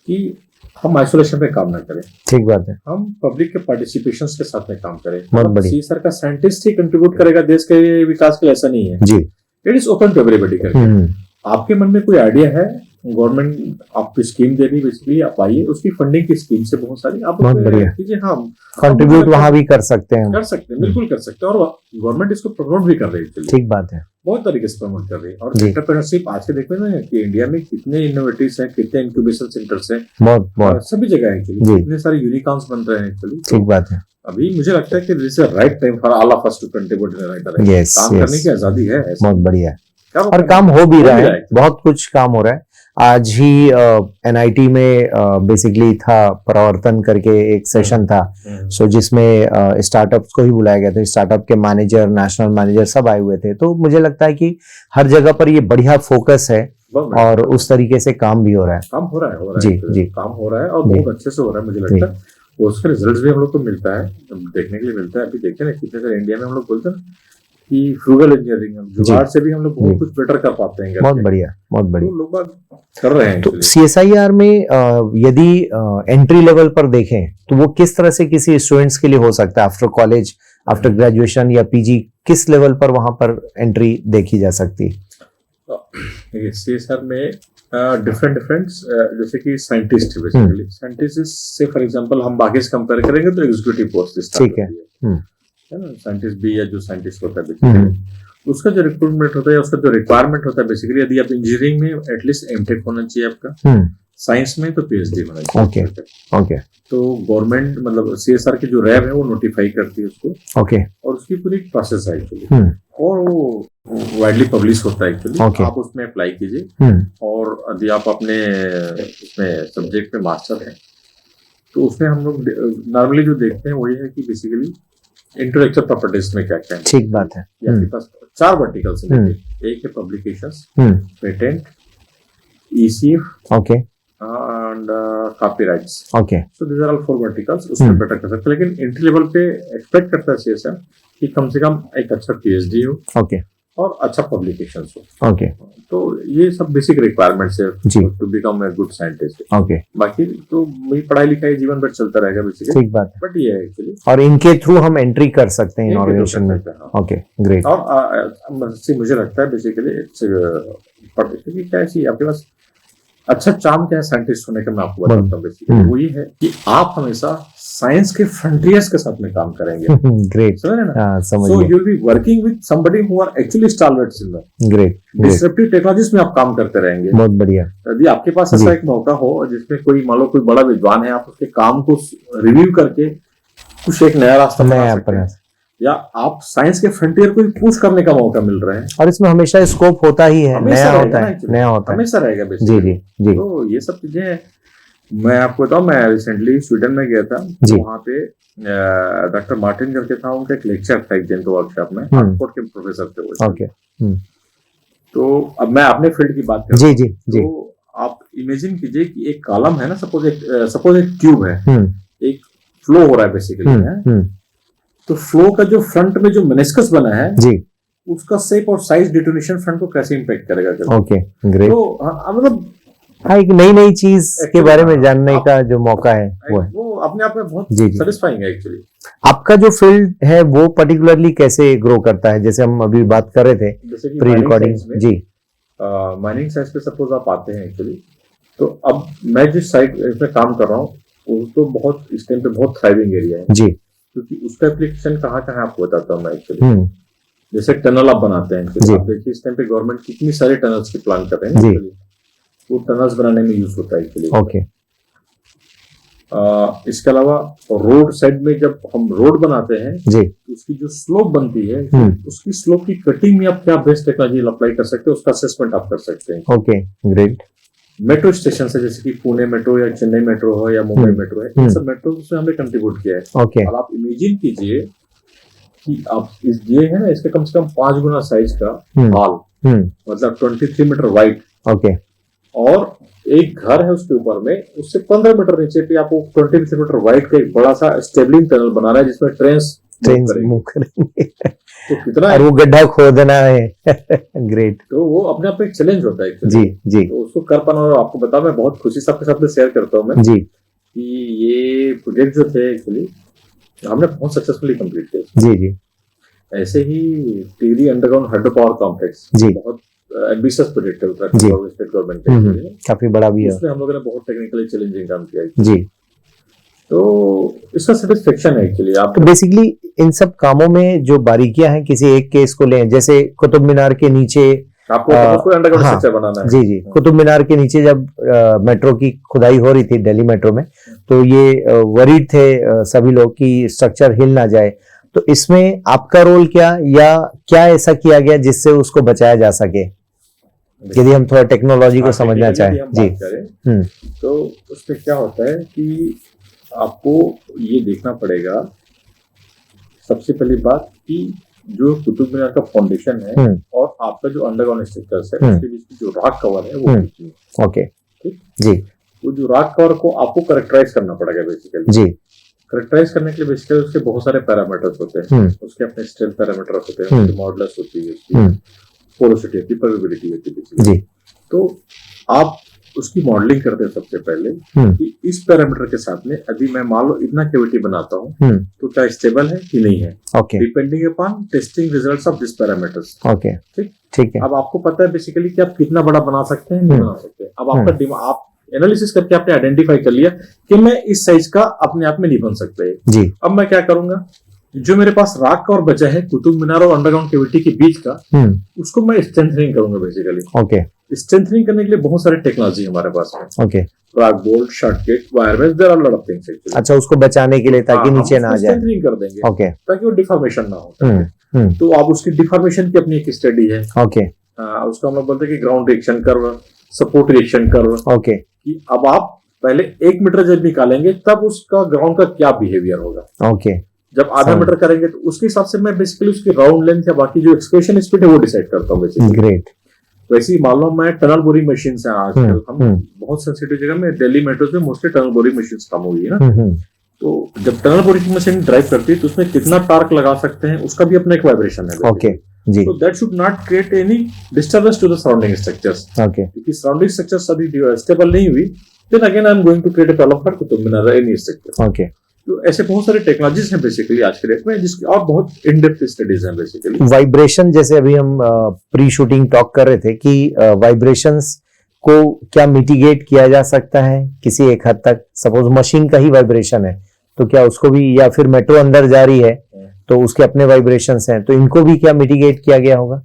कि हम आइसोलेशन पे काम ना करें। ठीक बात है। हम पब्लिक के पार्टिसिपेशन के साथ में काम करें। मतलब सीएसआर का साइंटिस्ट ही कंट्रीब्यूट करेगा देश के विकास के लिए, ऐसा नहीं है जी। It is open to everybody करके। आपके मन में कोई आइडिया है, गवर्नमेंट आपको स्कीम दे रही है, बेसिकली आप आइए, उसकी फंडिंग की स्कीम से बहुत सारी आप कीजिए। हम कंट्रीब्यूट वहां भी कर सकते हैं, बिल्कुल कर सकते हैं। और गवर्नमेंट इसको प्रमोट भी कर रही है। ठीक बात है, बहुत तरीके से प्रमोट कर रही है। और एंटरप्रेन्योरशिप आज के देखो ना कि इंडिया में कितने इनोवेटिव्स हैं, कितने इंक्यूबेशन सेंटर्स हैं, बहुत सभी जगह है, कितने सारे यूनिकॉर्न्स बन रहे हैं एक्चुअली। ठीक बात है। अभी मुझे लगता है कि this is right time for all of us to contribute in right direction. काम करने की आजादी है, बहुत बढ़िया, और काम हो भी रहा है, बहुत कुछ काम हो रहा है। आज ही एनआईटी में बेसिकली था प्रवर्तन करके एक सेशन था, सो जिसमें स्टार्टअप्स को ही बुलाया गया था। स्टार्टअप के मैनेजर, नेशनल मैनेजर सब आए हुए थे। तो मुझे लगता है कि हर जगह पर ये बढ़िया फोकस है और उस तरीके से काम भी हो रहा है। काम हो रहा है जी जी, काम हो रहा है और बहुत अच्छे से हो रहा है। मुझे लगता है उसका रिजल्ट भी हम लोग को मिलता है, देखने के लिए मिलता है। अभी देखते हैं कितने सारे इंडिया में हम लोग बोलते हैं कि फ्रूगल इंजीनियरिंग, जुगाड़ से भी हम लोग बहुत कुछ बेटर कर पाते हैं। बहुत बढ़िया, बहुत बढ़िया, तो लोग कर रहे हैं। तो सीएसआईआर में यदि एंट्री लेवल पर देखें तो वो किस तरह से किसी स्टूडेंट्स के लिए हो सकता है? आफ्टर कॉलेज, आफ्टर ग्रेजुएशन या पीजी, किस लेवल पर वहां पर एंट्री देखी जा सकती है? सीएसआर में डिफरेंट जैसे कि साइंटिस्ट, बेसिकली साइंटिस्ट से फॉर एग्जांपल हम बाकी से कंपेयर करेंगे तो एग्जीक्यूटिव पोस्ट, ठीक है ना, साइंटिस्ट भी या जो साइंटिस्ट होता है बेसिकली, उसका जो रिक्रूटमेंट होता है, उसका जो रिक्वायरमेंट होता है बेसिकली, यदि आप इंजीनियरिंग में एटलीस्ट एमटेक होना चाहिए आपका, साइंस में तो पीएचडी होना चाहिए। ओके। तो गवर्नमेंट मतलब सीएसआर की जो रैब है वो नोटिफाई करती है उसको। ओके। और उसकी पूरी प्रोसेस है एक्चुअली, और वो वाइडली पब्लिश होता है एक्चुअली। आप उसमें अप्लाई कीजिए, और यदि आप अपने उसमें सब्जेक्ट में मास्टर है तो उसमें हम लोग नॉर्मली जो देखते हैं वही है कि बेसिकली इंटेलेक्चुअल प्रॉपर्टीज में क्या क्या है। ठीक बात है। आपके पास 4 वर्टिकल्स हैं। एक है publications, patent, ECF, okay, and copyrights. Okay, so these are all 4 verticals. उसमें बेटर कर सकते हैं, लेकिन एंट्री लेवल पे एक्सपेक्ट करता है सीएसआर कि कम से कम एक अच्छा पीएचडी हो। ओके, और अच्छा पब्लिकेशन हो। ओके तो ये सब बेसिक रिक्वायरमेंट्स है जी। To become a good scientist. Okay, बाकी तो मेरी पढ़ाई लिखाई जीवन भर चलता रहेगा बेसिकली, ठीक बात है। बट ये है एक्चुअली और इनके थ्रू हम एंट्री कर सकते हैं ऑर्गेनाइजेशन में। Okay, great. और मुझे लगता है बेसिकली क्योंकि क्या है आपके पास अच्छा चार्म क्या है साइंटिस्ट होने का, मैं आपको बताता हूँ बेसिकली वो ये है कि आप हमेशा साइंस के फ्रंटियर्स के साथ में काम करेंगे। ग्रेट, समझ रहे ना? समझ So गया। you will be working with somebody who are actually stalwarts in the great, disruptive technologies में आप काम करते रहेंगे। बहुत बढ़िया। यदि आपके पास ऐसा एक मौका हो जिसमें कोई मान लो कोई बड़ा विद्वान है, आप उसके काम को रिव्यू करके कुछ एक नया रास्ता बना सकते हैं, या आप साइंस के फ्रंटियर को पुश करने का मौका मिल रहा है। और इसमें हमेशा स्कोप होता ही है, हमेशा नया रहेगा होता ना है, actually, नया होता है। हमेशा रहेगा जी बेसिकली। जी जी तो ये सब चीजें हैं। मैं आपको बताऊं, मैं रिसेंटली स्वीडन में गया था, जी। वहाँ पे डॉक्टर मार्टिन करके था, उनका एक लेक्चर था एक दिन तो वर्कशॉप में, ऑक्सफोर्ड के प्रोफेसर थे वो। ओके, तो अब मैं अपने फील्ड की बात कर जी रहा हूं। जी जी। तो आप इमेजिन कीजिए कि एक कॉलम है ना, सपोज एक ट्यूब है, एक फ्लो हो रहा है बेसिकली, तो फ्लो का जो फ्रंट में जो मेनिस्कस बना है जी, उसका शेप और साइज डिटोनेशन फ्रंट को कैसे इम्पैक्ट करेगा। Okay, great. तो मतलब हाँ, एक नई नई चीज के बारे में जानने का जो मौका है वो है, वो अपने आप में बहुत जी जी। सेटिस्फाइंग है एक्चुअली। आपका जो फील्ड है वो पर्टिकुलरली कैसे ग्रो करता है, जैसे हम अभी बात कर रहे थे जैसे कि प्री रिकॉर्डिंग जी। माइनिंग साइंस पे सपोज आप आते हैं एक्चुअली, तो अब मैं जिस साइट में काम कर रहा हूँ वो तो बहुत इस टाइम पे बहुत थ्राइविंग एरिया है जी, क्योंकि उसका एप्लीकेशन कहाँ कहाँ आपको बताता हूँ मैं एक्चुअली। जैसे टनल आप बनाते हैं, आप देखिए इस टाइम पे गवर्नमेंट कितनी सारी टनल्स की प्लान कर रहे हैं, वो टनल्स बनाने में यूज होता है एक्चुअली। ओके। इसके अलावा रोड साइड में जब हम रोड बनाते हैं जी, उसकी जो स्लोप बनती है, उसकी स्लोप की कटिंग में आप क्या बेस्ट टेक्नोलॉजी अप्लाई कर सकते हैं, उसका असेसमेंट आप कर सकते हैं। Okay, great. मेट्रो स्टेशन से जैसे कि पुणे मेट्रो या चेन्नई मेट्रो हो या मुंबई मेट्रो है, इन सब मेट्रो से हमने कंट्रीब्यूट किया है। ओके, और आप इमेजिन कीजिए कि आप इस ये है ना, इसके कम से कम 5 गुना साइज का हॉल, मतलब 23 मीटर वाइड, ओके, और एक घर है उसके ऊपर में, उससे 15 मीटर नीचे पे आपको 23 मीटर वाइड का एक बड़ा सा स्टेबलिंग टनल बनाना है जिसमें ट्रेन मूव करेंगे। तो कितना और वो गड्ढा खोदना है। ग्रेट। तो वो अपने आप में एक चैलेंज होता है जी जी। तो उसको कर पाना, और आपको बता मैं बहुत खुशी से आपके साथ में शेयर करता हूँ मैं जी कि ये प्रोजेक्ट जो थे एक्चुअली हमने बहुत सक्सेसफुली कंप्लीट किया। जी जी। ऐसे ही Tehri underground hydro power complex जी, बहुत एम्बिशियस प्रोजेक्ट है उत्तराखंड स्टेट गवर्नमेंट के, काफी बड़ा भी है उसमें हम लोगों ने बहुत टेक्निकली चैलेंजिंग काम किया जी। तो इसका सेटिस्फेक्शन है एक्चुअली। आप तो बेसिकली इन सब कामों में जो बारीकियां हैं, किसी एक केस को लें, जैसे कुतुब मीनार के नीचे आपको अंडरग्राउंड स्ट्रक्चर बनाना है। जी जी, कुतुब मीनार के नीचे जब मेट्रो की खुदाई हो रही थी दिल्ली मेट्रो में, तो ये वरीड थे सभी लोग कि स्ट्रक्चर हिल ना जाए, तो इसमें आपका रोल क्या, या क्या ऐसा किया गया जिससे उसको बचाया जा सके, यदि हम थोड़ा टेक्नोलॉजी को समझना चाहें जी। तो उसमें क्या होता है कि आपको ये देखना पड़ेगा सबसे पहली बात कि जो कुतुब मीनार का फाउंडेशन है और आपका जो अंडरग्राउंड स्ट्रक्चर है उसके बीच की जो रॉक कवर है वो कितनी है। ओके, ठीक जी। वो जो रॉक कवर को आपको करेक्टराइज करना पड़ेगा बेसिकली जी। करेक्टराइज करने के लिए बेसिकली उसके बहुत सारे पैरामीटर्स होते हैं, उसके अपने स्ट्रेंथ पैरामीटर्स होते हैं, उसकी मॉडुलस होती है, उसकी पोरोसिटी होती है, परमेबिलिटी होती है जी। तो आप उसकी मॉडलिंग करते हैं सबसे पहले कि इस पैरामीटर के साथ में यदि मैं मान लो इतना कैविटी बनाता हूँ तो क्या स्टेबल है कि नहीं है, depending upon testing results of this parameters. Okay, ठीक है। अब आपको पता है बेसिकली कि आप कितना बड़ा बना सकते हैं, नहीं बना सकते। अब आपका आप एनालिसिस करके आपने आइडेंटिफाई कर लिया कि मैं इस साइज का अपने आप में नहीं बन सकता है जी। अब मैं क्या करूंगा, जो मेरे पास रॉक का और बचा है कुतुब मीनार और अंडरग्राउंड कैविटी के बीच का, उसको मैं स्ट्रेंथनिंग करूंगा बेसिकली। ओके, स्ट्रेंथनिंग करने के लिए बहुत सारे टेक्नोलॉजी हमारे पास है। Okay, rock bolt, shortcut, wire mesh, there are lot of things actually. अच्छा, उसको बचाने के लिए ताकि नीचे ना आ जाए, स्ट्रेंथनिंग कर देंगे। ओके, ताकि वो डिफॉर्मेशन ना हो। तो आप उसकी डिफॉर्मेशन की अपनी एक स्टडी है। ओके, उसको हम लोग बोलते हैं कि ground reaction curve, support reaction curve. Okay, कि अब आप पहले 1 मीटर जब निकालेंगे तब उसका ग्राउंड का क्या बिहेवियर होगा। ओके, जब आधा मीटर करेंगे तो उसके हिसाब से मैं बेसिकली उसकी राउंड लेंथ या बाकी जो एक्सप्रेशन स्पीड है वो डिसाइड करता हूँ बेसिकली। ग्रेट। वैसे ही मान लो मैं टनल बोरिंग मशीन से आजकल हम बहुत सेंसिटिव जगह में दिल्ली मेट्रो में मोस्टली टनल बोरिंग मशीन काम हो गई है ना, तो जब टनल बोरिंग मशीन ड्राइव करती है तो उसमें कितना टार्क लगा सकते हैं उसका भी अपना एक वाइब्रेशन है। ओके, जी, तो that should not create any disturbance to the surrounding structures, okay, क्योंकि सराउंडिंग स्ट्रक्चर्स अभी स्टेबल नहीं हुई, then again I am going to create a problem for Qutub Minar any structure. Okay. तो ऐसे बहुत सारे टेक्नोलॉजीज हैं बेसिकली आज के डेट में, जिसकी और बहुत इन डेप्थ स्टडीज हैं बेसिकली। वाइब्रेशन, जैसे अभी हम प्री शूटिंग टॉक कर रहे थे कि वाइब्रेशंस को क्या मिटिगेट किया जा सकता है किसी एक हद तक? सपोज मशीन का ही वाइब्रेशन है तो क्या उसको भी, या फिर मेट्रो अंदर जा रही है तो उसके अपने वाइब्रेशंस हैं, तो इनको भी क्या मिटिगेट किया गया होगा?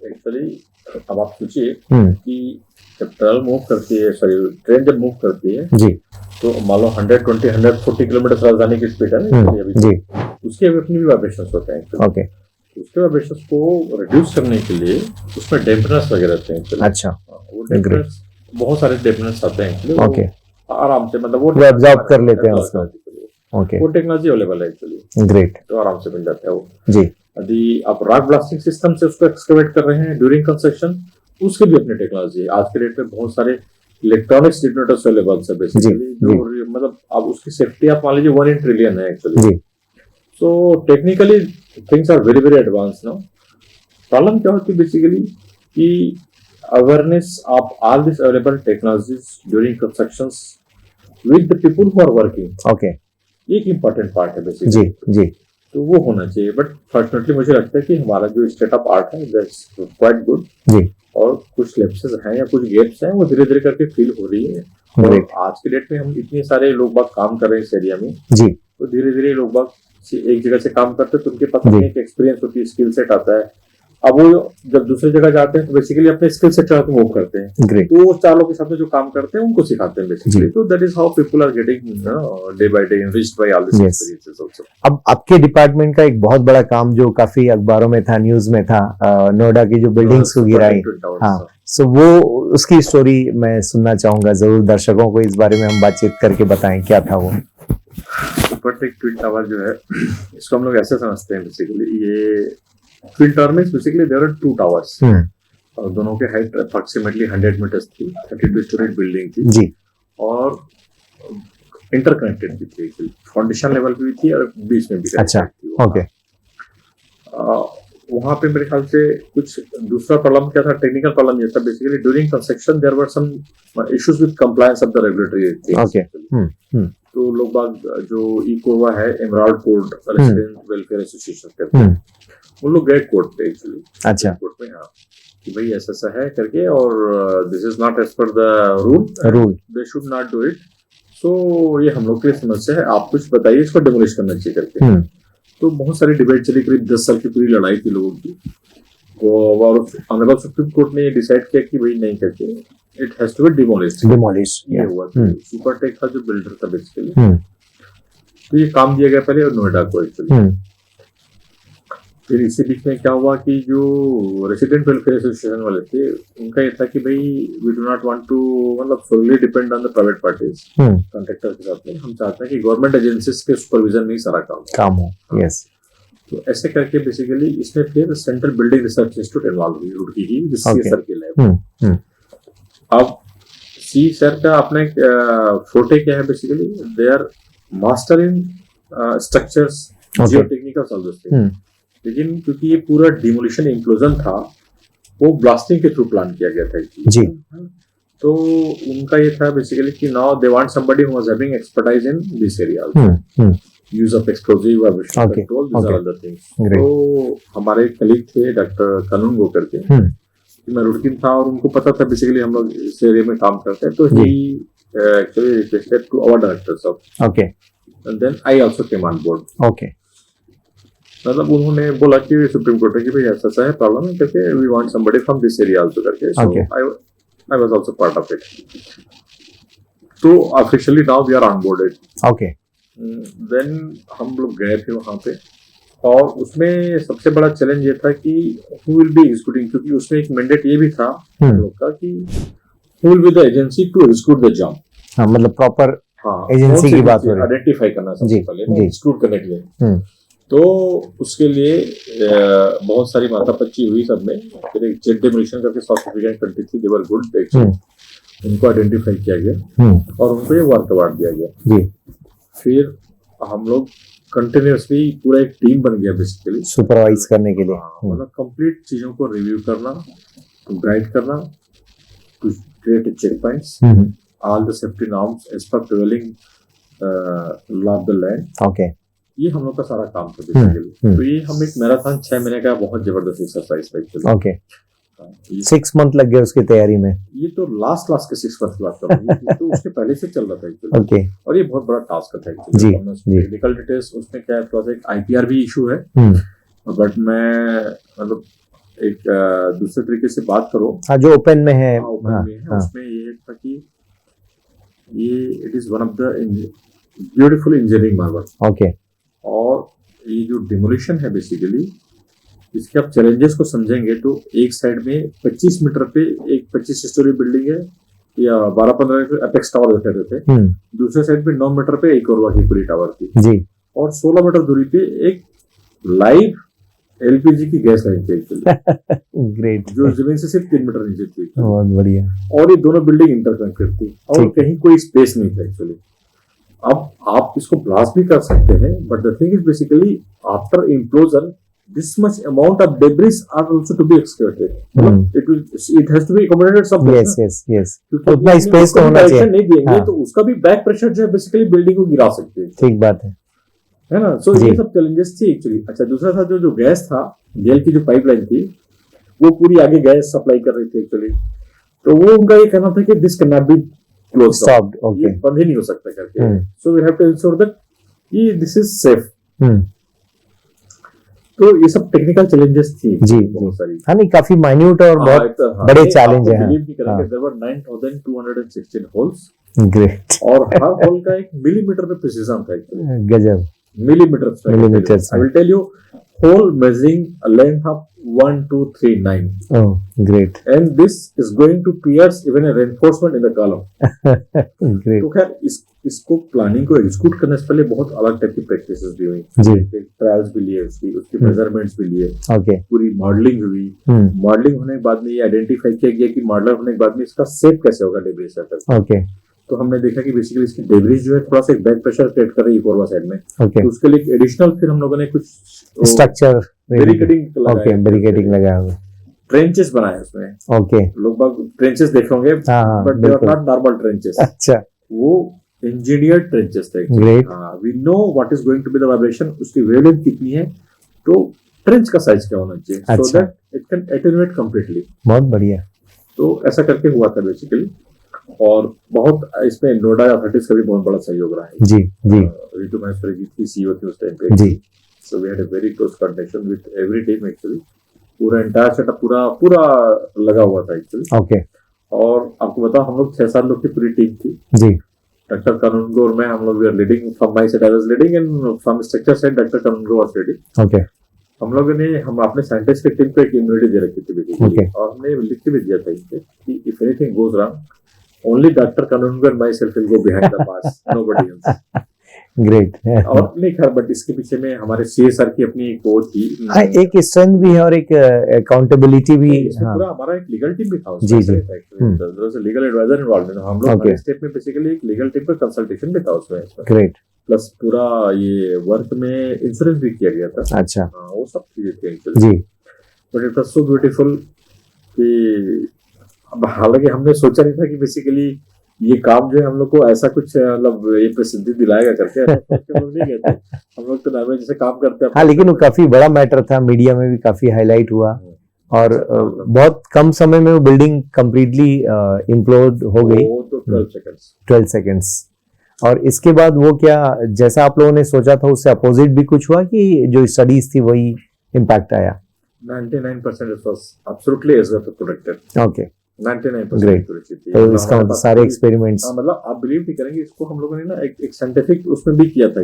एक्चुअली अब आप सोचिए कि जब ट्रेन मूव करती है, सॉरी ट्रेन जब मूव करती है जी, तो मान लो 120-140 किलोमीटर राजधानी की स्पीड है अभी, जी, उसके अपनी भी वाइब्रेशंस होते हैं। ओके, उसके वाइब्रेशंस को रिड्यूस करने के लिए उसमें डैम्पनर्स वगैरह रहते हैं। अच्छा, वो डैम्पनर्स, बहुत सारे डैम्पनर्स आते हैं एक्चुअली, ओके, आराम से मतलब वो एब्जॉर्ब कर लेते हैं उसको, ओके, वो टेक्नोलॉजी अवेलेबल है एक्चुअली, ग्रेट, तो आराम से मिल जाता है वो जी, यदि आप रॉक ब्लास्टिंग सिस्टम से उसको एक्सकवेट कर रहे हैं ड्यूरिंग कंस्ट्रक्शन, उसके भी अपनी टेक्नोलॉजी है। आज के डेट में बहुत सारे इलेक्ट्रॉनिक्स डिटोनेटर्स अवेलेबल है बेसिकली, जो मतलब अब उसकी सेफ्टी आप मान लीजिए 1 in trillion है actually. So technically things are very very advance now. Problem क्या होती है बेसिकली कि awareness of all this available technologies during constructions with the people who are working, okay, एक इंपॉर्टेंट पार्ट है बेसिकली। जी, जी, तो वो होना चाहिए, बट फॉर्चुनेटली मुझे लगता है कि हमारा जो स्टेट ऑफ आर्ट है दैट्स क्वाइट गुड जी, और कुछ लैप्सेस हैं या कुछ गैप्स हैं वो धीरे धीरे करके फील हो रही है। और आज के डेट में हम इतने सारे लोग बाग काम कर रहे हैं इस एरिया में, जी, तो धीरे धीरे लोग बाग एक जगह से काम करते हैं तो उनके पास अपनी एक एक्सपीरियंस होती है, स्किल सेट आता है। अब वो जब दूसरी जगह जाते हैं तो बेसिकली अपने स्किल सेट के साथ मूव करते हैं, ग्रेट, तो वो चार लोग के साथ में जो काम करते हैं उनको सिखाते हैं बेसिकली। तो that is how people are getting day by day enriched by all this experiences also. अब आपके डिपार्टमेंट का एक बहुत बड़ा काम जो काफी अखबारों में था, न्यूज में था, नोएडा की जो बिल्डिंग्स को गिराई, हाँ, सो वो उसकी स्टोरी मैं सुनना चाहूंगा जरूर, दर्शकों को इस बारे में हम बातचीत करके बताएं क्या था वो। सुपरटेक ट्विन टावर जो है, इसको हम लोग ऐसे समझते हैं बेसिकली, ये ट्विन टावर में बेसिकली देयर आर 2 टावर्स और दोनों के हाइट अप्रोक्सीमेटली 100 मीटर्स थी, 32 स्टोरी बिल्डिंग थी जी, और इंटरकनेक्टेड भी थी, फाउंडेशन लेवल पे भी थी और बीच में भी। अच्छा, ओके, वहां पे मेरे ख्याल से कुछ दूसरा प्रॉब्लम क्या था, टेक्निकल प्रॉब्लम ये था basically during construction there were some issues with compliance of the regulatory things. Okay, तो लोग बाग जो इकोवा है, Emerald Court Resident Welfare Association करते हैं, उन लोग गए कोर्ट पे एक्चुअली, अच्छा, कोर्ट में, हाँ, कि भाई ऐसा है करके और this is not as per the rule, they should not do it, so ये हम लोग के लिए समस्या है, आप कुछ बताइए, इसको डिमोलिश करना चाहिए करके। तो बहुत सारी डिबेट चली, करीब 10 साल की पूरी लड़ाई थी लोगों की, और ऑनरेबल सुप्रीम कोर्ट ने ये डिसाइड किया कि भाई नहीं करके it has to be demolish. ये हुआ सुपरटेक का जो बिल्डर था बेसिकली, तो ये काम दिया गया पहले नोएडा को एक्चुअली। फिर इसी बीच में क्या हुआ कि जो रेसिडेंट वेलफेयर एसोसिएशन वाले थे, उनका ये था कि भाई we do not want to मतलब solely depend on the private parties, contractor के साथ में, हम चाहते हैं कि गवर्नमेंट एजेंसीज के सुपरविजन में ही सारा काम हो। यस, तो ऐसे करके बेसिकली इसमें फिर central building research institute involve हुई, रुड़की की, जिससे सर्किल है। अब CSIR का अपने फोटे क्या है basically, they are master in structures, geotechnical all those things, लेकिन क्योंकि ये पूरा डिमोलिशन इंप्लोजन था, वो ब्लास्टिंग के थ्रू प्लान किया गया था जी। तो उनका ये था बेसिकली कि now they want somebody who was having expertise in this area, use of explosive vibration control, this are other things. तो हमारे कलीग थे डॉक्टर कानून गो करके, मैं रुड़की था और उनको पता था बेसिकली हम लोग इस एरिया में काम करते हैं, तो ही actually requested to our directors of, okay, and then I also came on board, okay. मतलब उन्होंने बोला कि सुप्रीम कोर्ट है कि भाई ऐसा है प्रॉब्लम है करके, we want somebody from this area also करके, so I was also part of it. तो officially now we are on boarded, okay. Then हम लोग गए थे वहां पे, और उसमें सबसे बड़ा चैलेंज ये था कि हु विल बी एग्जीक्यूटिंग, क्योंकि उसमें एक मैंडेट ये भी था हम लोग का कि who will be the agency to execute the job. हाँ, मतलब प्रॉपर एजेंसी की बात हो रही है, आइडेंटिफाई करना सबसे पहले, एग्जीक्यूट करने के लिए। तो उसके लिए बहुत सारी माथापच्ची हुई सब में, फिर एक जेट डेमोलिशन करके साउथ अफ्रीकन कंट्री थी, दे वर गुड एक्चुअली, उनको आइडेंटिफाई किया गया और उनको ये वर्क अवार्ड दिया गया। फिर हम लोग कंटिन्यूअसली पूरा एक टीम बन गया बेसिकली सुपरवाइज करने के लिए। मतलब कंप्लीट चीजों को रिव्यू करना, टू गाइड करना, to create check points, all the safety norms as per prevailing law of the land. Okay, ये हम लोग का सारा काम था बेसिकली। तो ये हम एक मैराथन 6 महीने का बहुत जबरदस्त एक्सरसाइज था एक्चुअली। ओके, 6 मंथ लग गए उसकी तैयारी में। ये तो लास्ट के 6 मंथ की बात कर रहा हूँ, तो उसके पहले से चल रहा था एक्चुअली। ओके, और ये बहुत बड़ा टास्क था जी, एक्चुअली। टेक्निकल डिटेल्स उसमें क्या है, थोड़ा सा एक आईपीआर भी इशू है, बट मैं मतलब एक दूसरे तरीके से बात करूँ, हाँ जो ओपन में है, ओपन में है, उसमें ये था कि ये it is one of the beautiful engineering Marvel. Okay, और ये जो डिमोलिशन है बेसिकली, इसके आप चैलेंजेस को समझेंगे तो एक साइड में 25 मीटर पे एक 25 स्टोरी बिल्डिंग है या 12-15 अपेक्स टावर बैठे रहते हैं, दूसरे साइड पे 9 मीटर पे एक और की पूरी टावर थी जी, और 16 मीटर दूरी पे एक लाइव एलपीजी की गैस लाइन थी एक्चुअली। ग्रेट, जो जमीन से सिर्फ 3 मीटर नीचे थी। बहुत बढ़िया। और ये दोनों बिल्डिंग इंटरकनेक्टेड थी और कहीं कोई स्पेस नहीं था एक्चुअली। अब आप इसको ब्लास्ट भी कर सकते हैं, but the thing is basically after implosion this much amount of debris are also to be excavated. It has to be accommodated somewhere. Yes. उतना स्पेस तो होना चाहिए। नहीं देंगे तो उसका भी बैक प्रेशर जो है बेसिकली बिल्डिंग को गिरा सकते हैं। ठीक बात है ना। सो ये सब चैलेंजेस थी एक्चुअली। अच्छा, दूसरा था जो गैस था, गेल की जो पाइपलाइन थी, वो पूरी आगे गैस सप्लाई कर रही थी एक्चुअली। तो वो उनका ये कहना था कि this can not be closed, ये बंद ही नहीं हो सकता करके। So we have to ensure that कि दिस इज सेफ। तो ये सब टेक्निकल चैलेंजेस थी जी, बहुत सारी। हाँ, नहीं काफी माइन्यूट और बहुत बड़े चैलेंज हैं। बिलीव नहीं करेंगे, देयर वर 9216 होल्स। ग्रेट। और हर होल का एक मिलीमीटर पे प्रिसिजन था एक्चुअली। गजब। Millimetre. I will tell you, whole measuring a length of 1239. Oh, great. And this is going to pierce even a reinforcement in the column. Great. तो खैर इसको planning को execute करने से पहले बहुत अलग टाइप की प्रैक्टिसेस भी हुई जी, ट्रायल्स भी लिए, उसकी मेजरमेंट्स भी लिए। ओके, पूरी मॉडलिंग हुई। मॉडलिंग होने के बाद में ये आइडेंटिफाई किया गया कि मॉडलर होने के बाद में इसका शेप कैसे होगा डेब्रिस का। ओके, तो हमने देखा कि बेसिकली इसकी डेब्रिस जो है थोड़ा सा बैक प्रेशर क्रिएट कर रही है फोरवा साइड में। तो उसके लिए एडिशनल फिर हम लोगों ने कुछ स्ट्रक्चर बैरिकेडिंग लगाया हुआ, ट्रेंचेस बनाए उसमें। ओके, लोग ट्रेंचेस देखे होंगे, but they are not normal trenches. अच्छा, वो इंजीनियर्ड ट्रेंचेस थे। Great. We know what is going to be the vibration, उसकी वेवलेंथ कितनी है, तो ट्रेंच का साइज क्या होना चाहिए, so that it can attenuate completely. बहुत बढ़िया। तो ऐसा करके हुआ था बेसिकली। और बहुत इसमें नोएडा अथॉरिटीज का भी बहुत बड़ा सहयोग रहा है। जी जी, रितु महेश्वरी जी थी, सीईओ थी उस टाइम पे जी। So we had a very close coordination with every team actually. पूरा एंटायर सेटअप पूरा लगा हुआ था एक्चुअली। ओके, और आपको बताओ हम लोग 6-7 लोग की पूरी टीम थी जी। डॉक्टर कानूनगो और मैं, हम लोग we are leading from my side, I was leading, and from structure side doctor Kanungo was leading. Okay, हम लोगों ने अपने साइंटिस्ट की टीम को एक इम्यूनिटी दे रखी थी बेसिकली। और हमने लिख के भी दिया था कि if anything goes wrong, only Dr. Kanungo and myself will go behind the bars, nobody else. Great. और नहीं खैर, बट इसके पीछे में हमारे CSR की अपनी एक वो थी, एक स्ट्रेंथ भी है और एक अकाउंटेबिलिटी भी। पूरा हमारा एक लीगल टीम भी था जी जी, लीगल एडवाइजर इन्वॉल्व। हम लोग हमारे स्टेट में बेसिकली एक लीगल टीम का कंसल्टेशन भी था उसमें। ग्रेट। प्लस पूरा ये वर्क में इंश्योरेंस भी किया गया था। अच्छा, वो सब चीजें थी जी। But it was so beautiful कि हालांकि हमने सोचा नहीं था कि बेसिकली ये काम जो है हम लोग को ऐसा कुछ मतलब ये प्रसिद्धि दिलाएगा करके। हम लोग नहीं कहते, हम लोग तो नॉर्मल जैसे काम करते हैं। हाँ, लेकिन वो काफी बड़ा मैटर था, मीडिया में भी काफी हाईलाइट हुआ। और बहुत कम समय में वो बिल्डिंग कंप्लीटली इम्प्लोड हो गई। 12 सेकेंड्स। और इसके बाद वो क्या, जैसा आप लोगों ने सोचा था उससे अपोजिट भी कुछ हुआ कि जो स्टडीज थी वही इम्पैक्ट आया? 99% it was absolutely as well protected. Okay. 99% तो इसका मतलब सारे एक्सपेरिमेंट्स, मतलब आप बिलीव नहीं करेंगे, इसको हम लोगों ने ना एक साइंटिफिक उसमें भी किया था।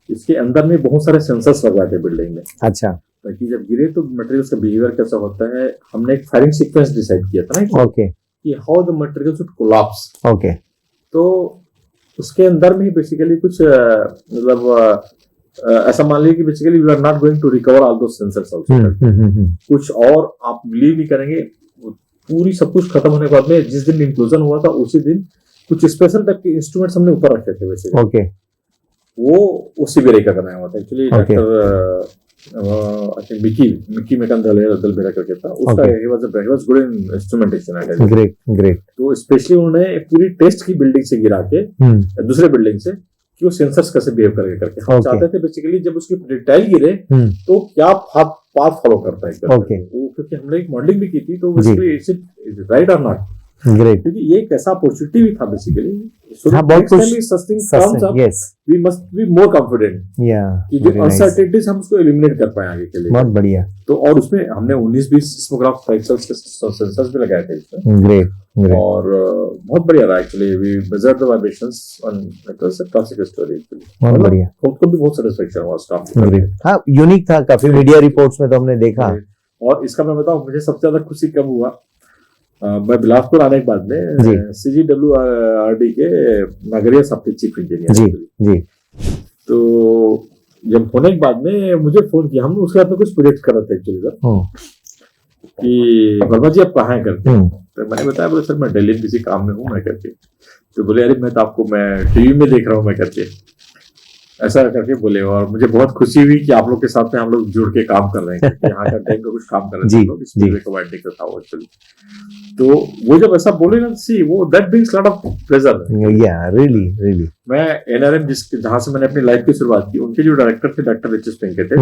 इसके अंदर में बहुत सारे सेंसर्स लगवाए थे बिल्डिंग में। अच्छा, ताकि जब गिरे तो मटेरियल्स का बिहेवियर कैसा होता है। हमने एक फायरिंग सीक्वेंस डिसाइड किया था ना। ओके, कि how the material should collapse. Okay, तो उसके अंदर में बेसिकली कुछ मतलब ऐसा मान लीजिए कि basically we are not going to recover all those sensors also. कुछ और आप बिलीव नहीं करेंगे, पूरी सब कुछ खत्म होने के बाद में जिस दिन इंक्लूजन हुआ था उसी दिन कुछ स्पेशल टाइप के इंस्ट्रूमेंट्स हमने ऊपर रखे थे वैसे। ओके, वो उसी बेरे का बनाया हुआ था actually. Okay. Doctor I think मिकी मेकन दलबेरा करके था उसका। Okay. He was good in instrumentation and great great. तो स्पेशली उन्होंने पूरी टेस्ट की बिल्डिंग से गिरा के दूसरे बिल्डिंग से कि वो सेंसर्स कैसे बिहेव करके हम Okay. चाहते थे बेसिकली जब उसकी डिटेल गिरे तो क्या पाथ फॉलो करता है Okay. वो, क्योंकि हमने एक मॉडलिंग भी की थी तो जी। बेसिकली राइट और नॉट, ग्रेट। क्योंकि ये एक ऐसा अपॉर्चुनिटी भी था बेसिकली। सो हाँ, बहुत कुछ yes we must be more confident या कि जो अनसर्टेनिटीज हम उसको एलिमिनेट कर पाए आगे के लिए। बहुत बढ़िया। तो और उसमें हमने 19-20 सिस्मोग्राफ पिक्सेल्स के सेंसर्स भी लगाए थे इसमें। Great great. और बहुत बढ़िया रहा actually. We measured the vibrations on it was a classic story actually. बहुत बढ़िया। खुद को भी बहुत सेटिस्फैक्शन हुआ उस काम ग्रेट। हाँ, यूनिक था काफी, मीडिया रिपोर्ट्स में तो हमने देखा। और इसका मैं बताऊं मुझे सबसे ज्यादा खुशी कब हुआ, मैं बिलासपुर आने के बाद में CGWRD के नगरीय सप्ताह चीफ इंजीनियर जी जी। तो जब होने के बाद में मुझे फोन किया, हम उसके बाद में कुछ प्रोजेक्ट कर रहे थे एक्चुअली सर कि वर्मा जी आप कहाँ हैं करके। तो मैंने बताया बोले सर मैं दिल्ली में किसी काम में हूँ मैं करके। तो बोले अरे मैं तो आपको मैं टीवी में देख रहा हूँ मैं करके, ऐसा करके बोले। और मुझे बहुत खुशी हुई कि आप लोग के साथ में हम लोग जुड़ के काम कर रहे हैं, यहाँ का टाइम का कुछ काम कर रहे हैं इस पूरे को वाइंडिंग का था एक्चुअली। तो वो जब ऐसा बोले ना सी वो that brings lot of pleasure. या रियली। मैं NRM जहाँ से मैंने अपनी लाइफ की शुरुआत की, उनके जो डायरेक्टर थे डॉक्टर HS वेंकट थे,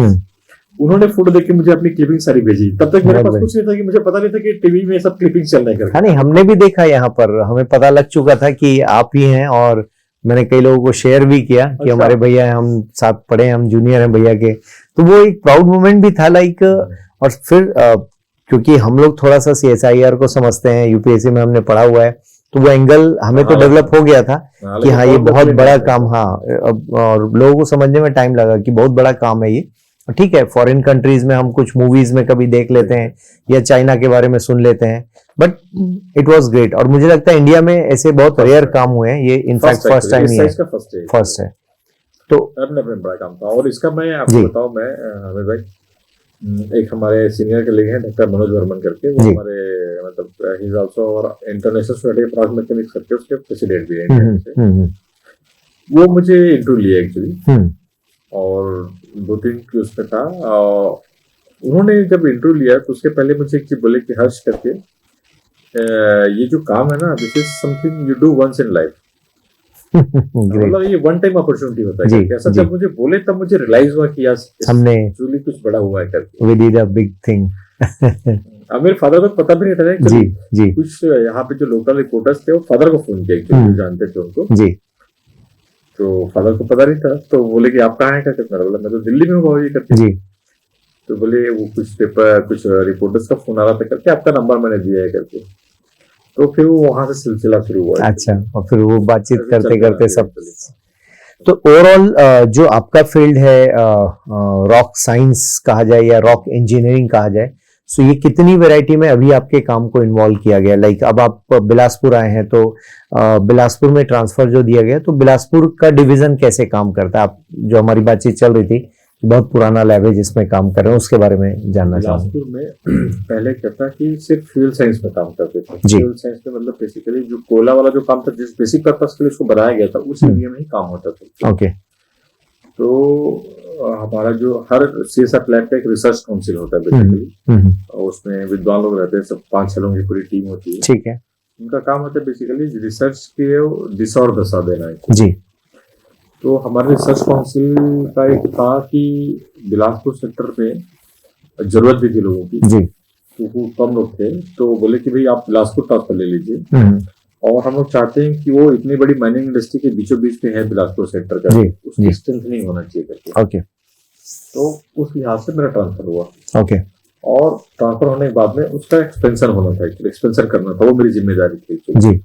उन्होंने फोटो देख के मुझे अपनी क्लिपिंग सारी भेजी। तब तक मेरे पास कुछ नहीं था कि मुझे पता नहीं था कि टीवी में सब क्लिपिंग चल रहे हैं। नहीं, हमने भी देखा यहाँ पर, हमें पता लग चुका था कि आप ही हैं और मैंने कई लोगों को शेयर भी किया कि हमारे भैया हैं, हम साथ पढ़े, हम जूनियर हैं भैया के। तो वो एक प्राउड मोमेंट भी था लाइक। और फिर क्योंकि हम लोग थोड़ा सा CSIR को समझते हैं, UPSC में हमने पढ़ा हुआ है, तो वो एंगल हमें तो डेवलप हो गया था कि हाँ ये बहुत बड़ा काम। हाँ, और लोगों को समझने में टाइम लगा कि बहुत बड़ा काम है ये। ठीक है, फॉरेन कंट्रीज में हम कुछ मूवीज में कभी देख लेते हैं या चाइना के बारे में सुन लेते हैं, बट इट वाज ग्रेट। और मुझे लगता है इंडिया में ऐसे बहुत रेयर काम हुए हैं, ये इनफैक्ट फर्स्ट टाइम ही है। फर्स्ट है तो बड़ा काम था। और इसका मैं आपको बताऊं, मैं हमें भाई एक हमारे सीनियर कलीग हैं डॉक्टर मनोज वर्मन करके, वो हमारे मतलब ही इज आल्सो और इंटरनेशनल सोसाइटी फॉर मैकेनिक्स करके उसके प्रेसिडेंट भी हैं। वो मुझे इंटरव्यू लिया एक्चुअली और 2-3 की उसमें था। उन्होंने जब इंटरव्यू लिया तो उसके पहले मुझे एक चीज बोले कि हर्ष करके ये जो काम है ना, this is something you do once in life. मतलब ये वन टाइम अपॉर्चुनिटी होता है। ऐसा जब मुझे बोले तब मुझे रियलाइज हुआ कि यार हमने एक्चुअली कुछ बड़ा हुआ है करके। We did a big thing. अब मेरे फादर को पता भी नहीं था जी जी। कुछ यहाँ पे जो लोकल रिपोर्टर्स थे वो फादर को फोन किया एक्चुअली, जानते थे उनको जी। तो फादर को पता नहीं था, तो बोले कि आप कहाँ हैं करके। मैंने बोला मैं तो दिल्ली में हूँ बाबूजी करके जी। तो बोले वो कुछ रिपोर्टर्स का फोन आ रहा था करके, आपका नंबर मैंने दिया है करके। तो फिर वो वहां से सिलसिला शुरू हुआ। अच्छा, और फिर वो बातचीत करते करते सब। तो ओवरऑल जो आपका फील्ड है रॉक साइंस कहा जाए या रॉक इंजीनियरिंग कहा जाए, सो ये कितनी वैरायटी में अभी आपके काम को इन्वॉल्व किया गया? लाइक अब आप बिलासपुर आए हैं तो बिलासपुर में ट्रांसफर जो दिया गया, तो बिलासपुर का डिवीजन कैसे काम करता है? आप जो हमारी बातचीत चल रही थी बहुत पुराना लैब है जिसमें काम कर रहे हैं, उसके बारे में जानना चाहूंगा। बिलासपुर में पहले क्या था कि सिर्फ फ्यूल साइंस में काम करते थे। फ्यूल साइंस में मतलब बेसिकली जो कोयला वाला जो काम था, जिस बेसिक पर्पस के लिए उसको बनाया गया था, उस एरिया में ही काम होता था। ओके। तो हमारा जो हर CSR लैब का एक रिसर्च काउंसिल होता है बेसिकली, उसमें विद्वान लोग रहते हैं, सब 5-6 लोगों की पूरी टीम होती है। ठीक है। उनका काम होता है बेसिकली रिसर्च के दिशा और दशा देना है जी। तो हमारे रिसर्च काउंसिल का एक था कि बिलासपुर सेक्टर में जरूरत भी थी लोगों की जी, तो वो कम लोग थे, तो बोले कि भाई आप बिलासपुर ट्रांसफर ले लीजिए। और हम लोग चाहते हैं कि वो इतनी बड़ी माइनिंग इंडस्ट्री के बीचों बीच में है बिलासपुर सेक्टर का, उसकी स्ट्रेंथनिंग होना चाहिए करके। ओके। तो उस लिहाज से मेरा ट्रांसफर हुआ। ओके। और ट्रांसफर होने के बाद में उसका एक्सपेंशन होना था, एक्सपेंशन करना था, वो मेरी जिम्मेदारी थी जी।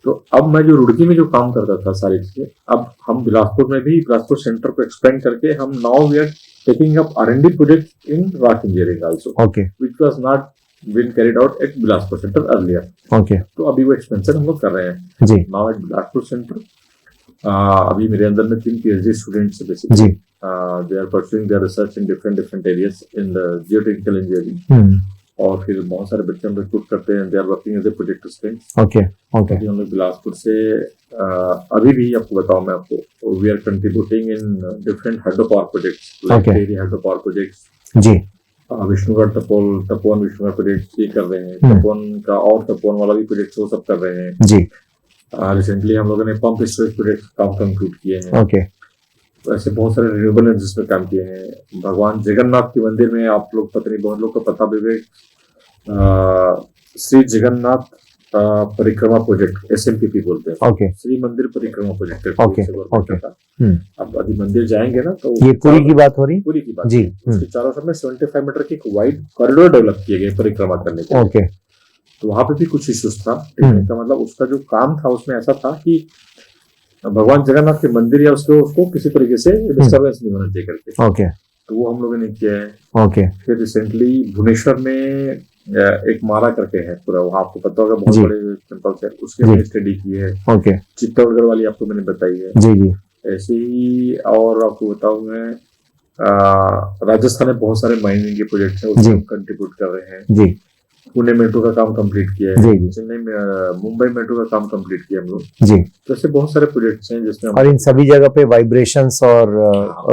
तो अब मैं जो रुड़की में जो काम करता था सारी चीजें, अब हम बिलासपुर में भी बिलासपुर सेंटर को एक्सपेंड करके हम now we are taking up R&D project in rock engineering also, okay, which was not been carried out at Bilaspur centre earlier. Okay. तो अभी वो एक्सपेंशन हम लोग कर रहे हैं जी नाउ एट बिलासपुर सेंटर। अभी मेरे अंदर में 3 PhD स्टूडेंट्स हैं बेसिकली जी। They are pursuing their research in different areas in the geotechnical engineering. और फिर बहुत सारे बच्चे हम रिक्रूट करते हैं, they are working as a project assistant. Okay okay हम लोग बिलासपुर से अभी भी आपको बताऊं मैं आपको, we are contributing in different hydro power projects, like Okay. Dairy hydro power projects, जी विष्णुगढ़ तपोवन विष्णुगढ़ प्रोजेक्ट ये कर रहे हैं, तपोवन का और तपोवन वाला भी प्रोजेक्ट वो सब कर रहे हैं जी रिसेंटली हम लोगों ने पंप स्टोरेज प्रोजेक्ट काम कंक्लूड किए हैं। ओके ऐसे बहुत सारे रिन्यूएबल एनर्जीज पे काम किए हैं। भगवान जगन्नाथ के मंदिर में आप लोग पता नहीं बहुत लोग को पता भी है, श्री जगन्नाथ परिक्रमा प्रोजेक्ट SMPP बोलते हैं, ओके श्री मंदिर परिक्रमा प्रोजेक्ट ओके ओके अब अभी मंदिर जाएंगे ना तो ये पुरी की बात हो रही पूरी की बात जी उसके चारों सब में 75 मीटर की एक वाइड कॉरिडोर डेवलप किए गए परिक्रमा करने के लिए। ओके तो वहां पे भी कुछ इश्यूज था, का मतलब उसका जो काम था उसमें ऐसा था कि भगवान जगन्नाथ के मंदिर या उसको किसी तरीके से डिस्टर्बेंस नहीं होना चाहिए करके, ओके तो वो हम लोगों ने किया है। ओके फिर रिसेंटली भुवनेश्वर में एक मारा करके है पूरा, वहाँ आपको पता होगा बहुत जी। बड़े टेम्पल्स है, उसके मैंने स्टडी की है। ओके चित्तौड़गढ़ वाली आपको मैंने बताई है। जी जी ऐसे ही और आपको बताऊं मैं राजस्थान में बहुत सारे माइनिंग के प्रोजेक्ट हैं, जी। उसमें कंट्रीब्यूट कर रहे हैं। जी पुणे मेट्रो का काम कंप्लीट किया जी, है, जी। चेन्नई में मुंबई मेट्रो का काम कंप्लीट किया हम लोग। जी तो ऐसे बहुत सारे प्रोजेक्ट्स हैं जिसमें और इन सभी जगह पे वाइब्रेशंस और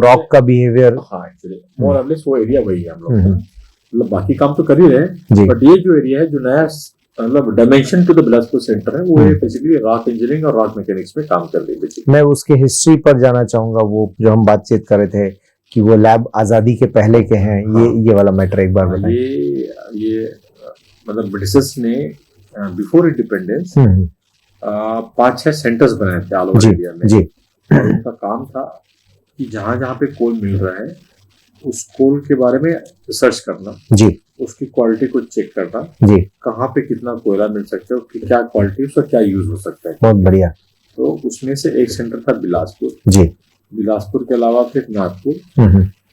रॉक का बिहेवियर हाँ एक्चुअली मोर और लेस वो एरिया वही है हम लोग का। हम्म। मतलब बाकी काम तो कर ही रहे हैं, जी बट ये जो एरिया है जो नया मतलब dimension to the Bilaspur centre है, वो है बेसिकली रॉक इंजीनियरिंग और रॉक मैकेनिक्स में काम कर रही है बेसिकली। मैं उसके हिस्ट्री पर जाना चाहूंगा, वो जो हम बातचीत कर रहे थे कि वो लैब आजादी के पहले के हैं, ये वाला मैटर एक बार बताएं। ये मतलब ब्रिटिशर्स ने बिफोर इंडिपेंडेंस 5-6 सेंटर्स बनाए थे ऑल ओवर जी इंडिया में। जी और उनका काम था कि जहाँ जहाँ पे कोल मिल रहा है उस कोल के बारे में रिसर्च करना, जी उसकी क्वालिटी को चेक करना, जी कहाँ पे कितना कोयला मिल सकता है, क्या क्वालिटी, उसका क्या यूज हो सकता है। बहुत बढ़िया। तो उसमें से एक सेंटर था बिलासपुर। जी बिलासपुर के अलावा फिर नागपुर,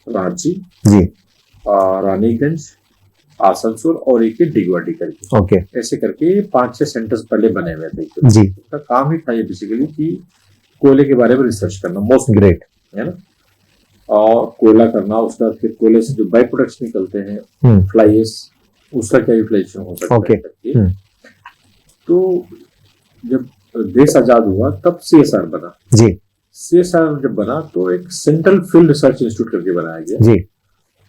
रांची जी रानीगंज, आसनसोल और एक डिगवाडी करके, ओके ऐसे करके 5-6 सेंटर्स पहले बने हुए थे। जी उसका काम ही था ये बेसिकली कि कोयले के बारे में रिसर्च करना, मोस्ट ग्रेट है ना, और कोयला करना, उसका फिर कोयले से जो बाई प्रोडक्ट्स निकलते हैं फ्लाई एश, उसका क्या यूटिलाइजेशन हो सकता ओके। है करके। तो जब देश आजाद हुआ तब CSR बना। जी CSR जब बना तो एक सेंट्रल फील्ड रिसर्च इंस्टीट्यूट करके बनाया गया, जी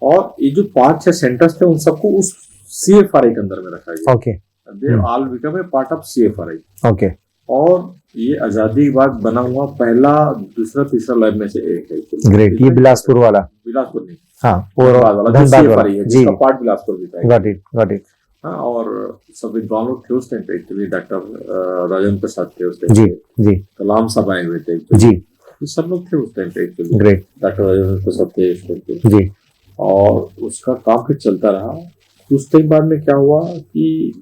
और ये जो 5-6 सेंटर्स थे उन सबको उस CFRI के अंदर में रखा गया। Okay they all become a part of CFRI। Okay और ये आजादी के बाद बना हुआ पहला, दूसरा, तीसरा लैब में से एक है। ग्रेट। ये बिलासपुर वाला, बिलासपुर नहीं, हाँ धनबाद वाला, जो धनबाद CFRI वाला है जी, जिसका पार्ट बिलासपुर भी था। गॉट इट हाँ, और सब विद्वान लोग थे उस टाइम पे, एक्चुअली डॉक्टर राजेंद्र प्रसाद थे उस टाइम जी पे, जी कलाम साहब आए हुए थे, जी ये सब लोग थे उस टाइम पे actually. Great doctor Rajendra Prasad थे उस टाइम पे, जी और उसका काम फिर चलता रहा। उस टाइम बाद में क्या हुआ कि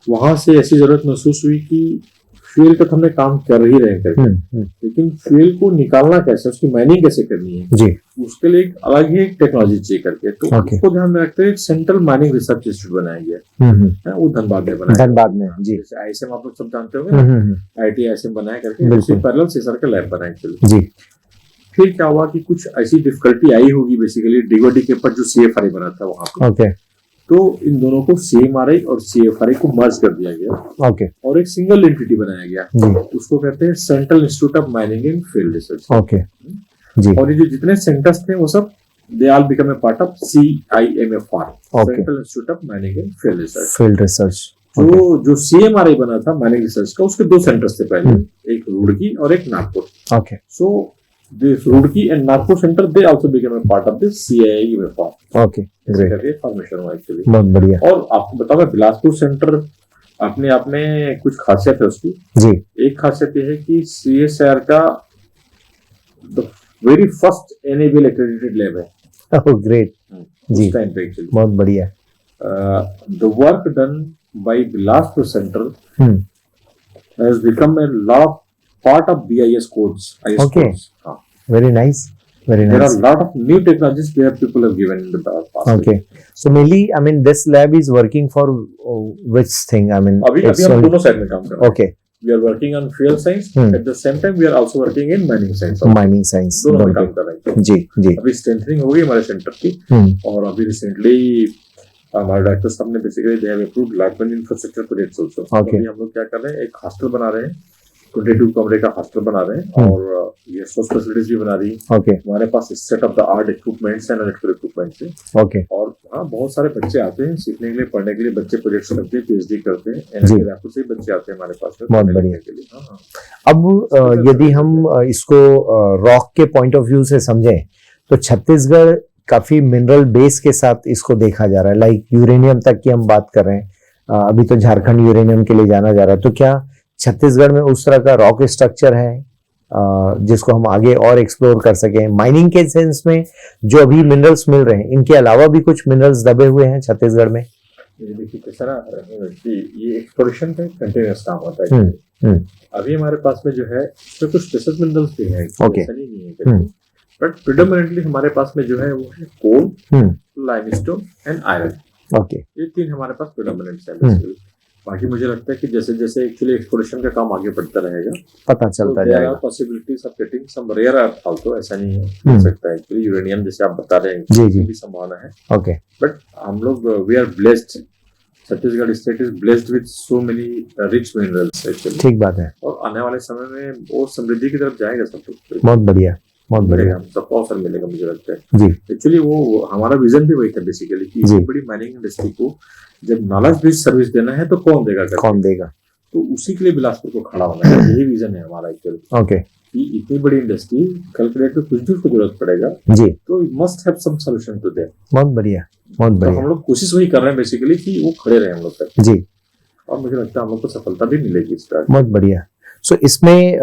वहां से ऐसी जरूरत महसूस हुई कि फ्यूल का तो हमने काम कर ही रहे करके, लेकिन फ्यूल को निकालना कैसे, उसकी माइनिंग कैसे करनी है, जी उसके लिए एक अलग ही टेक्नोलॉजी चाहिए करके। तो Okay. उसको ध्यान में रखते हुए सेंट्रल माइनिंग रिसर्च इंस्टीट्यूट बनाया गया है, वो धनबाद में बनाया। धनबाद में जी जैसे ISM आप लोग सब जानते होंगे ना, IIT ISM बनाया करके, बिल्कुल। उसी पैरेलल CSR का लैब बनाया एक्चुअली। जी फिर क्या हुआ कि कुछ ऐसी डिफिकल्टी आई होगी बेसिकली DOD के ऊपर जो CFRI बना था वहां पे, ओके तो इन दोनों को CMRI और CFRI को मर्ज कर दिया गया ओके और एक सिंगल एंटिटी बनाया गया, जी उसको कहते हैं central institute of mining and field research. Okay जी और ये जो जितने सेंटर्स थे वो सब they all become a part of CIMFR, Okay. Central institute of mining and field research. Field research जो CMRI बना था माइनिंग रिसर्च का, उसके 2 सेंटर्स थे पहले, एक रुड़की और एक Nagpur. Okay so this Roorkee and Nagpur center, they also became a part of this CIMFR। Okay great, formation हुआ एक्चुअली। बहुत बढ़िया और आपको बताऊं बिलासपुर सेंटर अपने आप में कुछ खासियत है उसकी। जी एक खासियत ये है कि CSR का very first NABL accredited lab है। ओह ग्रेट जी, उस टाइम पे एक्चुअली बहुत बढ़िया। The work done by Bilaspur centre has become a lot part of BIS codes, IS Okay. codes. Very nice, very There are nice. a lot of new technologies where people have given in the past. Okay, so mainly I mean this lab is working for which thing, I mean अभी it's हम only- दोनों side में काम कर रहे हैं। okay We are working on fuel science. At the same time, we are also working in mining science. mining science दोनों में दोनों काम कर रहे हैं। जी जी अभी स्ट्रेंथनिंग हो गई हमारे सेंटर की, और अभी रिसेंटली हमारे डायरेक्टर साहब ने बेसिकली दे हैव अप्रूव्ड लैबमेंट इंफ्रास्ट्रक्चर प्रोजेक्ट्स आल्सो। अभी हम लोग क्या कर रहे हैं, एक हॉस्टल बना रहे हैं, 22 कमरे का हॉस्टल बना रहे हैं, और ये सोर्स फैसिलिटीज भी बना रही है। हमारे पास set of the art equipments and electrical equipments है। और हाँ, बहुत सारे बच्चे आते हैं सीखने के लिए, पढ़ने के लिए। बच्चे प्रोजेक्ट्स करते हैं, पीएचडी करते हैं, एनआईटी रायपुर से बच्चे आते हैं हमारे पास में बहुत बढ़िया के लिए। हाँ, अब यदि हम इसको रॉक के पॉइंट ऑफ व्यू से समझें तो छत्तीसगढ़ काफी मिनरल बेस के साथ इसको देखा जा रहा है, लाइक यूरेनियम तक की हम बात कर रहे हैं। अभी तो झारखंड यूरेनियम के लिए जाना जा रहा है, तो क्या छत्तीसगढ़ में उस तरह का रॉक स्ट्रक्चर है जिसको हम आगे और एक्सप्लोर कर सकें? माइनिंग के सेंस में जो अभी मिनरल्स मिल रहे हैं, इनके अलावा भी कुछ मिनरल्स दबे हुए हैं छत्तीसगढ़ में? देखिए कैसा ना, ये एक्सप्लोरेशन का कंटिन्यूअस काम होता है। अभी हमारे पास में जो है तो कुछ स्पेशल मिनरल्स भी हैं, ऐसा नहीं है, बट प्रिडोमिनेंटली हमारे पास में जो है वो है कोल, लाइमस्टोन एंड आयरन। ये तीन हमारे पास प्रिडोमिनेंट्स हैं बेसिकली। बाकी मुझे लगता है कि जैसे जैसे एक्चुअली एक्सप्लोरेशन का काम आगे बढ़ता रहेगा, पता चलता जाएगा possibilities of getting some rare earth also. ऐसा नहीं है, हो सकता है एक्चुअली यूरेनियम जैसे आप बता रहे हैं, जी भी संभावना है। बट हम लोग we are blessed, Chhattisgarh state is blessed with so many rich minerals actually. ठीक बात है, और आने वाले समय में वो समृद्धि की तरफ जाएगा सब कुछ। बहुत बढ़िया, बहुत बढ़िया, सबको अवसर मिलेगा मुझे लगता है जी। एक्चुअली वो हमारा विजन भी वही था बेसिकली कि इतनी बड़ी माइनिंग इंडस्ट्री को जब नॉलेज बेस्ड सर्विस देना है तो कौन देगा, कौन देगा? तो उसी के लिए बिलासपुर को खड़ा होना है, यही विजन है हमारा एक्चुअली। कि इतनी बड़ी इंडस्ट्री कैलकुलेट में कुछ भी उसको जरूरत पड़ेगा जी, तो must have some solution to there. बहुत बढ़िया, बहुत बढ़िया। तो हम लोग कोशिश वही कर रहे हैं बेसिकली कि वो खड़े रहे हम लोग तक जी, और मुझे लगता है हम लोग को सफलता भी मिलेगी इस तरह। बहुत बढ़िया। सो इसमें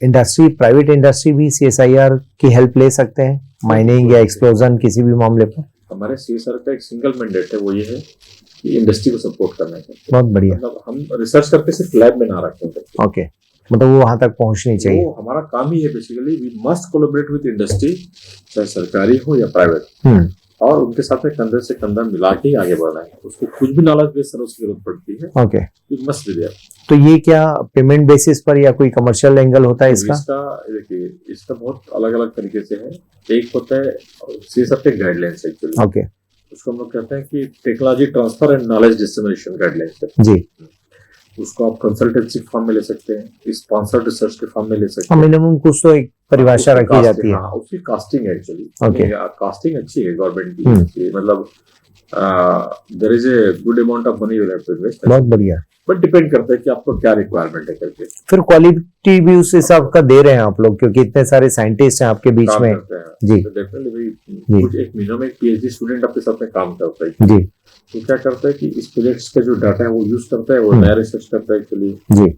इंडस्ट्री, प्राइवेट इंडस्ट्री भी सीएसआईआर की हेल्प ले सकते हैं माइनिंग या एक्सप्लोजन किसी भी मामले पर? हमारे सीएसआर का एक सिंगल मैंडेट है, वो ये है कि इंडस्ट्री को सपोर्ट करना है। बहुत बढ़िया। मतलब हम रिसर्च करके सिर्फ लैब में ना रखें। मतलब वो वहां तक पहुंचनी चाहिए। वो हमारा काम ही है basically, we must collaborate with industry, चाहे सरकारी हो या प्राइवेट, और उनके साथ में कंधे से कंधा मिला के आगे बढ़ना है। उसको कुछ भी नॉलेज बेस्ड सर्विस की जरूरत पड़ती है, इट मस्ट बी देयर। तो ये क्या पेमेंट बेसिस पर या कोई कमर्शियल एंगल होता है इसका? देखिए इसका बहुत अलग अलग तरीके से है। एक होता है सीएसआर के गाइडलाइंस एक्चुअली, उसको हम लोग कहते हैं कि technology transfer and knowledge dissemination guidelines जी। उसको आप कंसल्टेंसी फॉर्म में ले सकते हैं, स्पॉन्सर्ड रिसर्च के फॉर्म में ले सकते हैं। मिनिमम कुछ तो एक परिभाषा रखी जाती है। हाँ, उसकी कास्टिंग है एक्चुअली। कास्टिंग अच्छी है गवर्नमेंट की, मतलब there is a good amount of money you have to invest. बहुत बढ़िया, बट डिपेंड करता है कि आपको क्या रिक्वायरमेंट है करके। फिर क्वालिटी भी उस हिसाब का दे रहे हैं आप लोग, क्योंकि इतने सारे साइंटिस्ट हैं आपके बीच में जी। तो डेफिनेटली भाई कुछ एक महीनों में एक पीएचडी स्टूडेंट आपके साथ में काम करता है जी। तो क्या करता है कि इस प्रोजेक्ट्स का जो डाटा है वो यूज करता है, वो नया रिसर्च करता है एक्चुअली जी।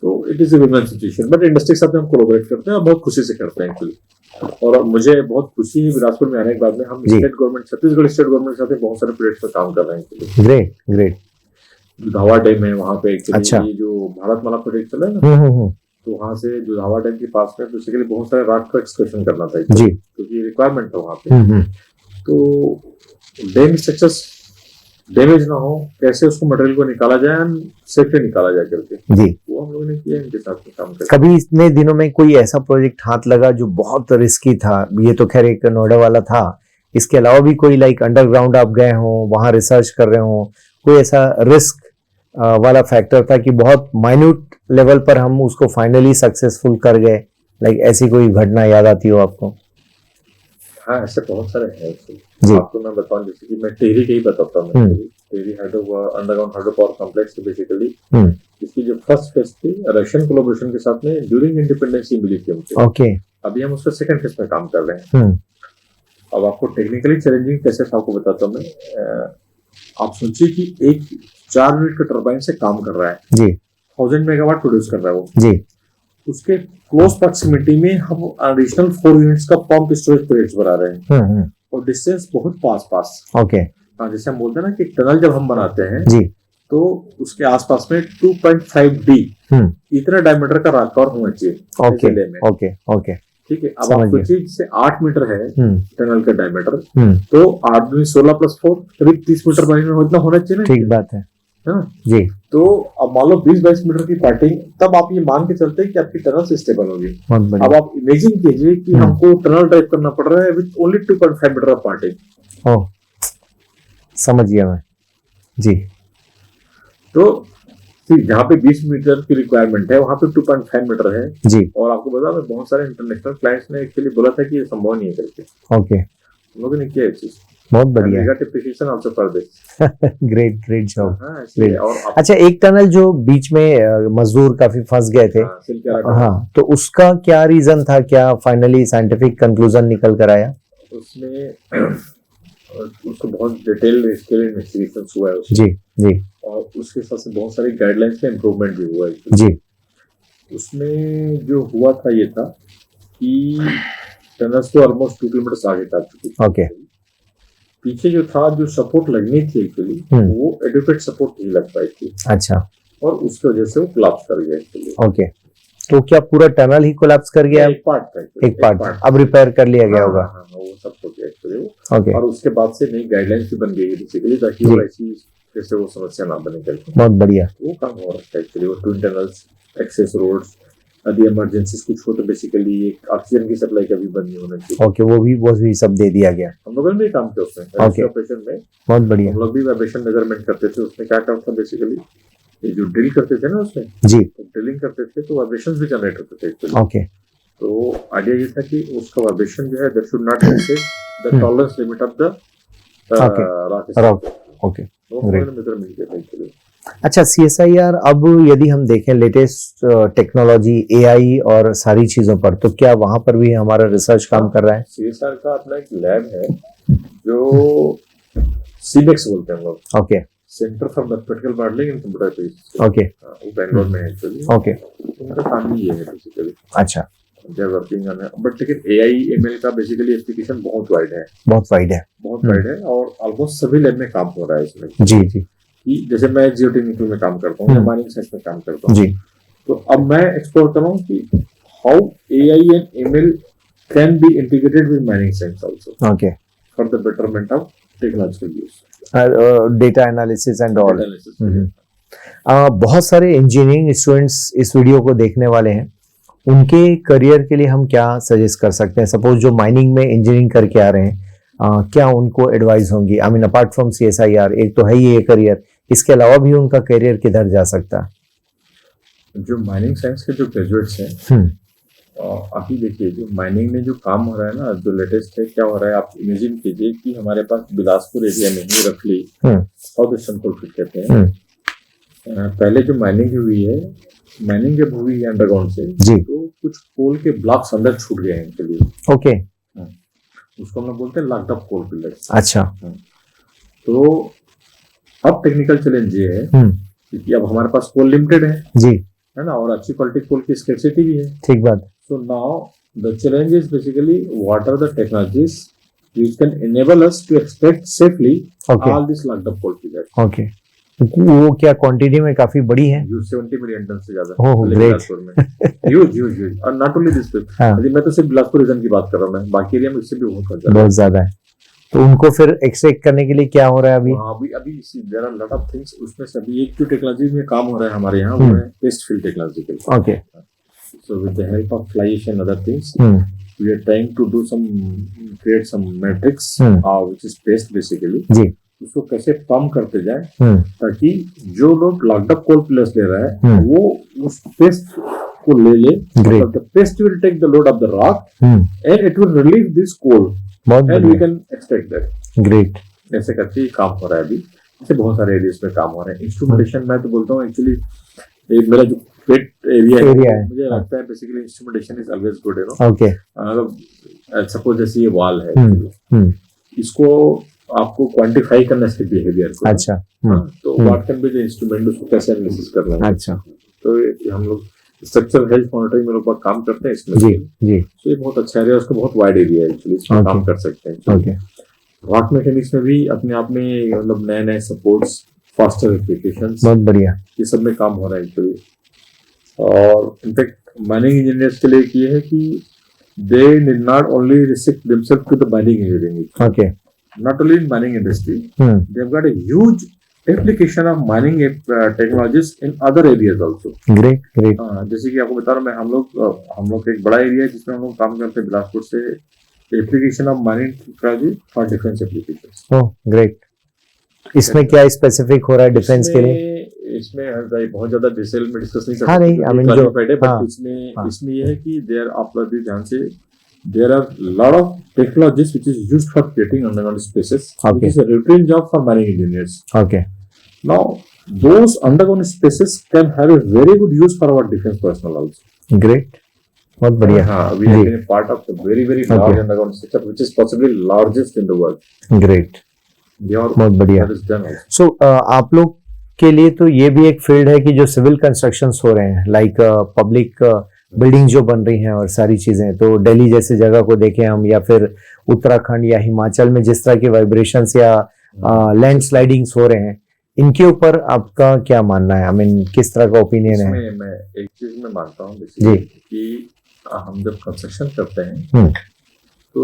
तो it is a win win situation, but industry के साथ में हम कोलैबोरेट करते हैं और बहुत खुशी से करते हैं एक्चुअली। और मुझे बहुत खुशी है बिलासपुर में आने के बाद में हम state government, Chhattisgarh state government के साथ बहुत सारे प्रोजेक्ट्स पर काम कर रहे हैं। Great great. दुधावा डैम है वहाँ पे एक्चुअली, जो भारतमाला प्रोजेक्ट चला है ना, तो वहाँ से दुधावा डैम के पास में बेसिकली बहुत सारे रॉक का एक्सकर्शन करना था जी, क्योंकि रिक्वायरमेंट था वहाँ पे। तो डैम स्ट्रक्चर्स डैमेज ना हो, कैसे उसको मटेरियल को निकाला जाए, सेफली निकाला जाए करके जी, वो हम लोगों ने किया इनके साथ में काम करके। कभी इतने दिनों में कोई ऐसा प्रोजेक्ट हाथ लगा जो बहुत रिस्की था? ये तो खैर एक नोएडा वाला था, इसके अलावा भी कोई लाइक अंडरग्राउंड आप गए हो, वहां रिसर्च कर रहे हो, कोई ऐसा रिस्क वाला फैक्टर था कि बहुत माइन्यूट लेवल पर हम उसको फाइनली सक्सेसफुल कर गए, लाइक ऐसी कोई घटना याद आती हो आपको? हाँ, ऐसे बहुत सारे हैं जी। आपको मैं बताऊं, जैसे कि मैं टेहरी के ही बताता हूँ। Tehri underground hydro power complex basically इसकी जो फर्स्ट फेज थी रशियन कोलैबोरेशन के साथ में ड्यूरिंग इंडिपेंडेंस मिली थी हमको। अभी हम उसका सेकंड फेज में काम कर रहे हैं। अब आपको टेक्निकली चैलेंजिंग कैसे आपको बताता हूँ मैं। आप सोचिए कि एक 4 यूनिट का टर्बाइन से काम कर रहा है जी, 1000 मेगावाट प्रोड्यूस कर रहा है वो जी। उसके क्लोज प्रॉक्सिमिटी में हम एडिशनल 4 यूनिट्स का पंप स्टोरेज प्रोजेक्ट बना रहे हैं, और डिस्टेंस बहुत पास। हाँ, जैसे हम बोलते हैं ना कि टनल जब हम बनाते हैं जी, तो उसके आसपास में 2.5D इतना डायमीटर का रॉक कवर होना चाहिए। ठीक है। अब आप सोचिए जैसे 8 मीटर है टनल का डायमीटर, तो 8 दूनी 16 + 4 करीब 30 मीटर में इतना होना चाहिए ना। ठीक बात है जी। तो अब मान लो 20-22 मीटर की पार्टिंग, तब आप ये मान के चलते हैं कि आपकी टनल स्टेबल होगी। अब आप इमेजिन कीजिए कि हमको टनल ड्राइव करना पड़ रहा है with only 2.5 metre of parting. समझ गया मैं जी। तो जहाँ पे 20 मीटर की रिक्वायरमेंट है वहाँ पे 2.5 मीटर है जी। और आपको पता है बहुत सारे इंटरनेशनल क्लाइंट्स ने एक्चुअली बोला था कि ये संभव नहीं है करके, ओके, हम लोगों ने किया ये चीज। बहुत बढ़िया। We got appreciation also for this. Great great job. हाँ ऐसे है। और अच्छा, एक टनल जो बीच में मजदूर काफी फंस गए थे, हाँ, तो उसका क्या रीजन था, क्या फाइनली साइंटिफिक कंक्लूजन निकल कर आया? उसमें उसको बहुत डिटेल स्केल इन्वेस्टिगेशन हुआ है उसमें। जी जी। और उसके साथ से बहुत सारी गाइडलाइंस में इम्प्रूवमेंट भी हुआ है जी। उसमें जो हुआ था ये था कि टनल्स तो ऑलमोस्ट 2 किलोमीटर आगे जा चुकी थी। ओके। पीछे जो था, जो सपोर्ट लगनी थी एक्चुअली, वो एडुकेट सपोर्ट नहीं लग पाई थी। अच्छा। और उसकी वजह से वो कोलैप्स कर गया एक्चुअली। ओके, तो क्या पूरा टनल ही कोलैप्स कर गया? एक पार्ट था, एक पार्ट अब रिपेयर कर लिया गया होगा। हाँ, वो सब हो गया एक्चुअली। ओके। और उसके बाद से नई गाइडलाइंस भी बन गई है बेसिकली, ताकि वो ऐसी जैसे वो समस्या ना बने करके। बहुत बढ़िया। वो काम हो रहा है एक्चुअली। वो ट्विन टनल्स, एक्सेस रोड्स, यदि इमरजेंसी कुछ हो तो बेसिकली एक ऑक्सीजन की सप्लाई का भी बंद नहीं होना चाहिए। ओके, वो भी सब दे दिया गया। हम लोगों ने भी काम किया उसमें। ओके, ऑपरेशन में बहुत बढ़िया। हम लोग भी वाइब्रेशन मेजरमेंट करते थे। उसमें क्या काम था बेसिकली, ये जो ड्रिल करते थे ना उसमें जी, ड्रिलिंग करते थे तो वाइब्रेशंस भी जनरेट होते थे एक्चुअली। ओके। तो आइडिया ये था कि उसका वाइब्रेशन जो है that should not exceed the tolerance limit of the rock. Okay, वो मेजरमेंट किया था एक्चुअली। अच्छा, CSIR अब यदि हम देखें लेटेस्ट टेक्नोलॉजी, AI और सारी चीजों पर, तो क्या वहां पर भी हमारा रिसर्च काम कर रहा है? CSIR का अपना एक लैब है जो CBEX बोलते हैं हम लोग। Okay, centre for mathematical modelling and computer based. Okay, वो बैंगलोर में है एक्चुअली। ओके, उनका काम ही ये है बेसिकली। अच्छा, they are working on it. But लेकिन AI ML का बेसिकली एप्लीकेशन बहुत वाइड है, बहुत वाइड है, बहुत वाइड है। और ऑलमोस्ट सभी लैब में काम हो रहा है इसमें। जी जी। कि जैसे मैं जियोटेक्निकल में काम करता हूँ या माइनिंग साइंस में काम करता हूँ जी, तो अब मैं एक्सप्लोर कर रहा हूँ कि how AI and ML can be integrated with mining science also okay, for the betterment of technological use, data analysis and all. Analysis. बहुत सारे इंजीनियरिंग स्टूडेंट्स इस वीडियो को देखने वाले हैं, उनके करियर के लिए हम क्या सजेस्ट कर सकते हैं? सपोज जो माइनिंग में इंजीनियरिंग करके आ रहे हैं, क्या उनको एडवाइस होंगी? I mean apart from CSIR, एक तो है ही ये करियर, इसके अलावा भी उनका करियर किधर जा सकता है? जो माइनिंग साइंस के जो ग्रेजुएट्स हैं, अभी देखिए जो माइनिंग में जो काम हो रहा है ना, जो लेटेस्ट है, क्या हो रहा है आप इमेजिन कीजिए कि हमारे पास बिलासपुर एरिया में ही रफली साउथ ईस्टर्न कोलफील्ड कहते हैं। पहले जो माइनिंग हुई है, माइनिंग जब हुई है अंडरग्राउंड से जी, तो कुछ कोल के ब्लॉक्स अंदर छूट गए हैं इनके लिए। ओके, उसको हम लोग बोलते हैं लॉक्ड अप कोलफील्ड। अच्छा। तो अब टेक्निकल चैलेंज ये है क्योंकि अब हमारे पास कोल लिमिटेड जी, है ना, और अच्छी क्वालिटी कोल की स्कैर्सिटी भी है। ठीक बात। So now the challenge is basically what are the technologies which can enable us to extract safely all this locked up coal figures. Okay, वो क्या क्वांटिटी में काफी बड़ी है? 70 मिलियन टन से ज्यादा। Oh great. बिलासपुर में ह्यूज। और नॉट ओनली दिस, मैं तो सिर्फ बिलासपुर रीजन की बात कर रहा हूँ, मैं बाकी एरिया में इससे भी बहुत ज्यादा है। तो उनको फिर एक्सट्रैक्ट करने के लिए क्या हो रहा है अभी? अभी there are lot of things. उसमें से अभी एक जो टेक्नोलॉजी में काम हो रहा है हमारे यहाँ, वो है test field technology. Okay, so with the help of fly ash and other things, we are trying to do create some matrix which is paste basically जी, उसको कैसे पंप करते जाए ताकि जो लोग लॉक्ड अप कोल प्लेस ले रहा है वो उस पेस्ट को ले the paste will take the load of the rock and it will release this coal and we can extract that. Great. ऐसे करके ये काम हो रहा है अभी। ऐसे बहुत सारे एरियाज में काम हो रहे हैं। इंस्ट्रूमेंटेशन मैं तो बोलता हूँ एक्चुअली एक मेरा जो पेट एरिया है, मुझे लगता है basically instrumentation is always good, you know. Okay, suppose जैसे ये वॉल है, इसको आपको क्वांटिफाई करना इसके बिहेवियर को। अच्छा, तो what can be the instrument, उसको कैसे एनालिसिस करना है। अच्छा, तो हम लोग स्ट्रक्चरल हेल्थ मॉनिटरिंग में लोग काम करते हैं इसमें। जी जी। तो ये बहुत अच्छा एरिया, उसका बहुत वाइड एरिया है एक्चुअली, इसमें काम कर सकते हैं। ओके, रॉक मैकेनिक्स में भी अपने आप में मतलब नए नए सपोर्ट्स, फास्टर एप्लीकेशंस, बहुत बढ़िया, ये सब में काम हो रहा है एक्चुअली। और इनफैक्ट माइनिंग इंजीनियर्स के लिए ये है कि they need not only restrict themselves to the mining engineering. Okay, not only in mining industry, they have got a huge application of mining technologies in other areas also. Great great. जैसे कि आपको बता रहा हूँ मैं, हम लोग एक बड़ा एरिया है जिसमें हम लोग काम करते हैं बिलासपुर से, application of mining technology for defence applications. Oh great. इसमें क्या स्पेसिफिक हो रहा है डिफेंस के लिए? इसमें भाई बहुत ज्यादा डिटेल में डिस्कस नहीं कर हाँ नहीं, I mean जो बट इसमें ये है कि देयर आप लोग भी ध्यान से there are lot of technologies which is used for creating underground spaces which is a routine job for mining engineers. Okay. Now those underground spaces can have a very good use for our defense personnel also. Great. बहुत बढ़िया. हाँ, we have been a part of the very large underground setup which is possibly largest in the world. Great. बहुत बढ़िया. So आप लोग के लिए तो ये भी एक फील्ड है कि जो सिविल कंस्ट्रक्शंस हो रहे हैं, लाइक पब्लिक बिल्डिंग जो बन रही हैं और सारी चीजें, तो दिल्ली जैसे जगह को देखें हम, या फिर उत्तराखंड या हिमाचल में जिस तरह के वाइब्रेशंस या लैंड स्लाइडिंग्स हो रहे हैं, इनके ऊपर आपका क्या मानना है? आई मीन किस तरह का ओपिनियन है? मैं एक चीज में मानता हूँ बेसिकली कि हम जब कंस्ट्रक्शन करते हैं तो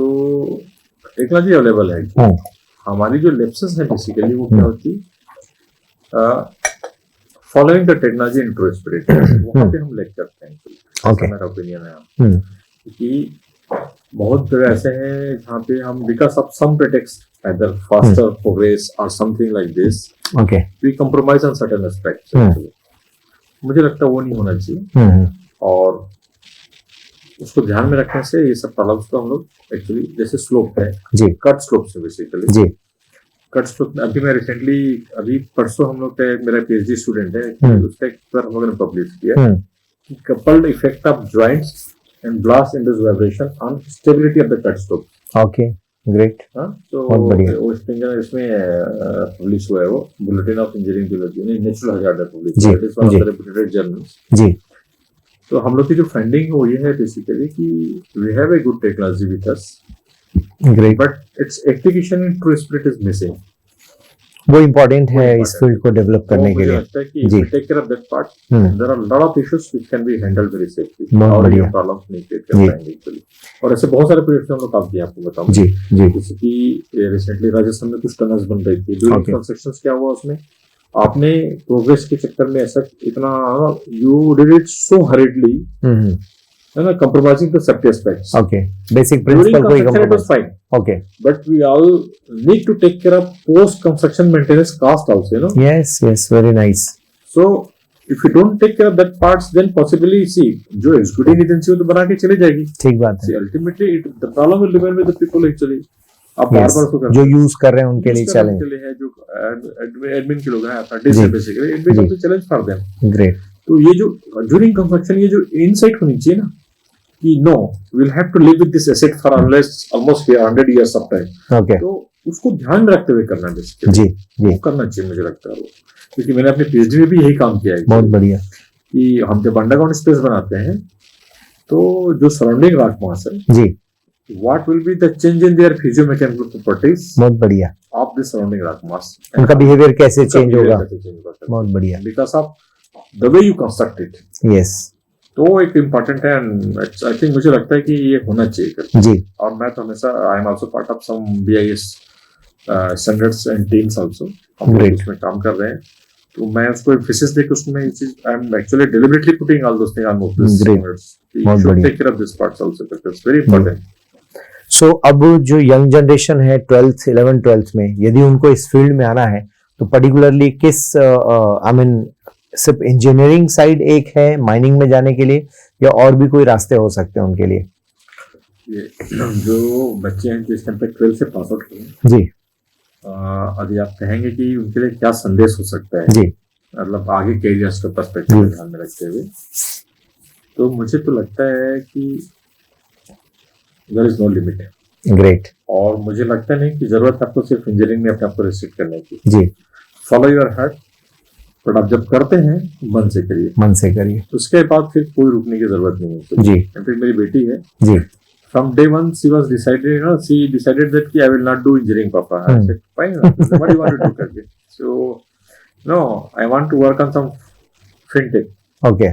टेक्नोलॉजी अवेलेबल है. हमारी जो लैप्सेस है बेसिकली वो क्या होती है, following the technology in true spirit, वहाँ पे हम लैग करते हैं. ऐसा मेरा ओपिनियन है कि बहुत जगह ऐसे हैं जहाँ पे हम because of some pretext either faster progress or something like this, okay, we compromise on certain aspects. मुझे लगता है वो नहीं होना चाहिए और उसको ध्यान में रखने से ये सब प्रॉब्लम्स को हम लोग एक्चुअली, जैसे स्लोप है जी, कट स्लोप से बेसिकली जी, कट स्लोप. अभी मैं रिसेंटली अभी परसों हम लोग का मेरा पीएचडी स्टूडेंट है, उसका एक पेपर हम लोगों ने पब्लिश किया कि coupled effect of joints and blast induced vibration on stability of the cut slope. Okay, great. तो वो इसमें पब्लिश हुआ है, वो bulletin of engineering geology natural hazard है publish, it is one of the reputed journals जी. तो हम लोग की जो फंडिंग है वो ये है बेसिकली कि we have a good technology with us, great, but its execution in true spirit is missing. वो इम्पोर्टेंट है इस फील्ड को डेवलप करने के लिए. जी, take care of that part. There are lot of issues which can be handled very safely और ये प्रॉब्लम्स नहीं क्रिएट कर पाएंगे एक्चुअली. और ऐसे बहुत सारे प्रोजेक्ट्स हम लोग काम किए, आपको बताऊं जी जी. जैसे कि रिसेंटली राजस्थान में कुछ टनल्स बन रही थी, ड्यूरिंग कंस्ट्रक्शंस क्या हुआ उसमें, आपने प्रोग्रेस के चक्कर में ऐसा इतना यू डिड इट सो हरिडली, है ना, compromising the safety aspects. Okay, basic principle कोई compromise. Fine. Okay, but we all need to take care of post construction maintenance cost also, you know. Yes, yes, very nice. So if you don't take care of that parts, then possibly see जो executing agency तो बना के चले जाएगी. ठीक बात है. See, ultimately the problem will remain with the people actually. आप बार बार उसको जो यूज कर रहे हैं उनके लिए चैलेंज है, जो एडमिन के लोग हैं apprentice basically it becomes a challenge for them. Great. तो ये जो ड्यूरिंग कंस्ट्रक्शन ये जो इनसाइट होनी चाहिए ना कि no will have to live with this asset for almost 100 years of time. Okay, तो उसको ध्यान में रखते हुए करना है बेसिकली. जी जी, करना चाहिए मुझे लगता है वो, क्योंकि मैंने अपने पीएचडी में भी यही काम किया है. बहुत बढ़िया. कि हम जब अंडरग्राउंड स्पेस बनाते हैं तो जो सराउंडिंग रॉक मास है जी, what will be the change in their physiomechanical properties. बहुत बढ़िया. Of the surrounding rock mass, उनका बिहेवियर कैसे चेंज होगा. बहुत बढ़िया. Because of the way you construct it. Yes, तो एक इम्पोर्टेंट है एंड आई थिंक मुझे लगता है कि ये होना चाहिए जी. और मैं तो हमेशा I am also part of some BIS standards and teams also, हम लोग उसमें काम कर रहे हैं. तो मैं उसको विशेष देख उसमें ये चीज I am actually deliberately putting all those things on this standards. You should take care of this parts also because it's very important. So अब जो यंग जनरेशन है 12th 11th 12th में, यदि उनको इस फील्ड में आना है तो पर्टिकुलरली किस आई मीन सिर्फ इंजीनियरिंग साइड एक है माइनिंग में जाने के लिए, या और भी कोई रास्ते हो सकते हैं उनके लिए? ये जो बच्चे हैं जिस टाइम पे 12 से पास आउट हुए जी, अभी आप कहेंगे कि उनके लिए क्या संदेश हो सकता है जी, मतलब आगे कैरियर्स का पर्सपेक्टिव ध्यान में रखते हुए, तो मुझे तो लगता है कि there is no limit. Great. और मुझे लगता नहीं कि जरूरत है आपको सिर्फ इंजीनियरिंग में अपने आप को रिस्ट्रिक्ट करने की जी. फॉलो योर हार्ट, बट आप जब करते हैं मन से करिए. मन से करिए, उसके बाद फिर कोई रुकने की जरूरत नहीं है जी. फिर मेरी बेटी है जी, from day one she was decided, no she decided that कि I will not do engineering papa. I said fine, what do you want to do करके. So no, I want to work on some fintech. Okay,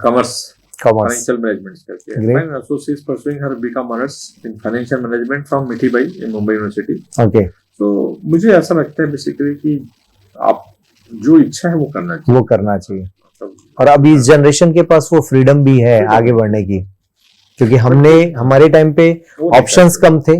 commerce, financial management करके. Fine. So she is pursuing her BCom honours in financial management from Mithibai in Mumbai university. Okay. सो मुझे ऐसा लगता है basically कि आप जो इच्छा है वो करना चाहिए, वो करना चाहिए. और अभी इस जनरेशन के पास वो फ्रीडम भी है आगे बढ़ने की, क्योंकि हमने हमारे टाइम पे ऑप्शंस कम थे,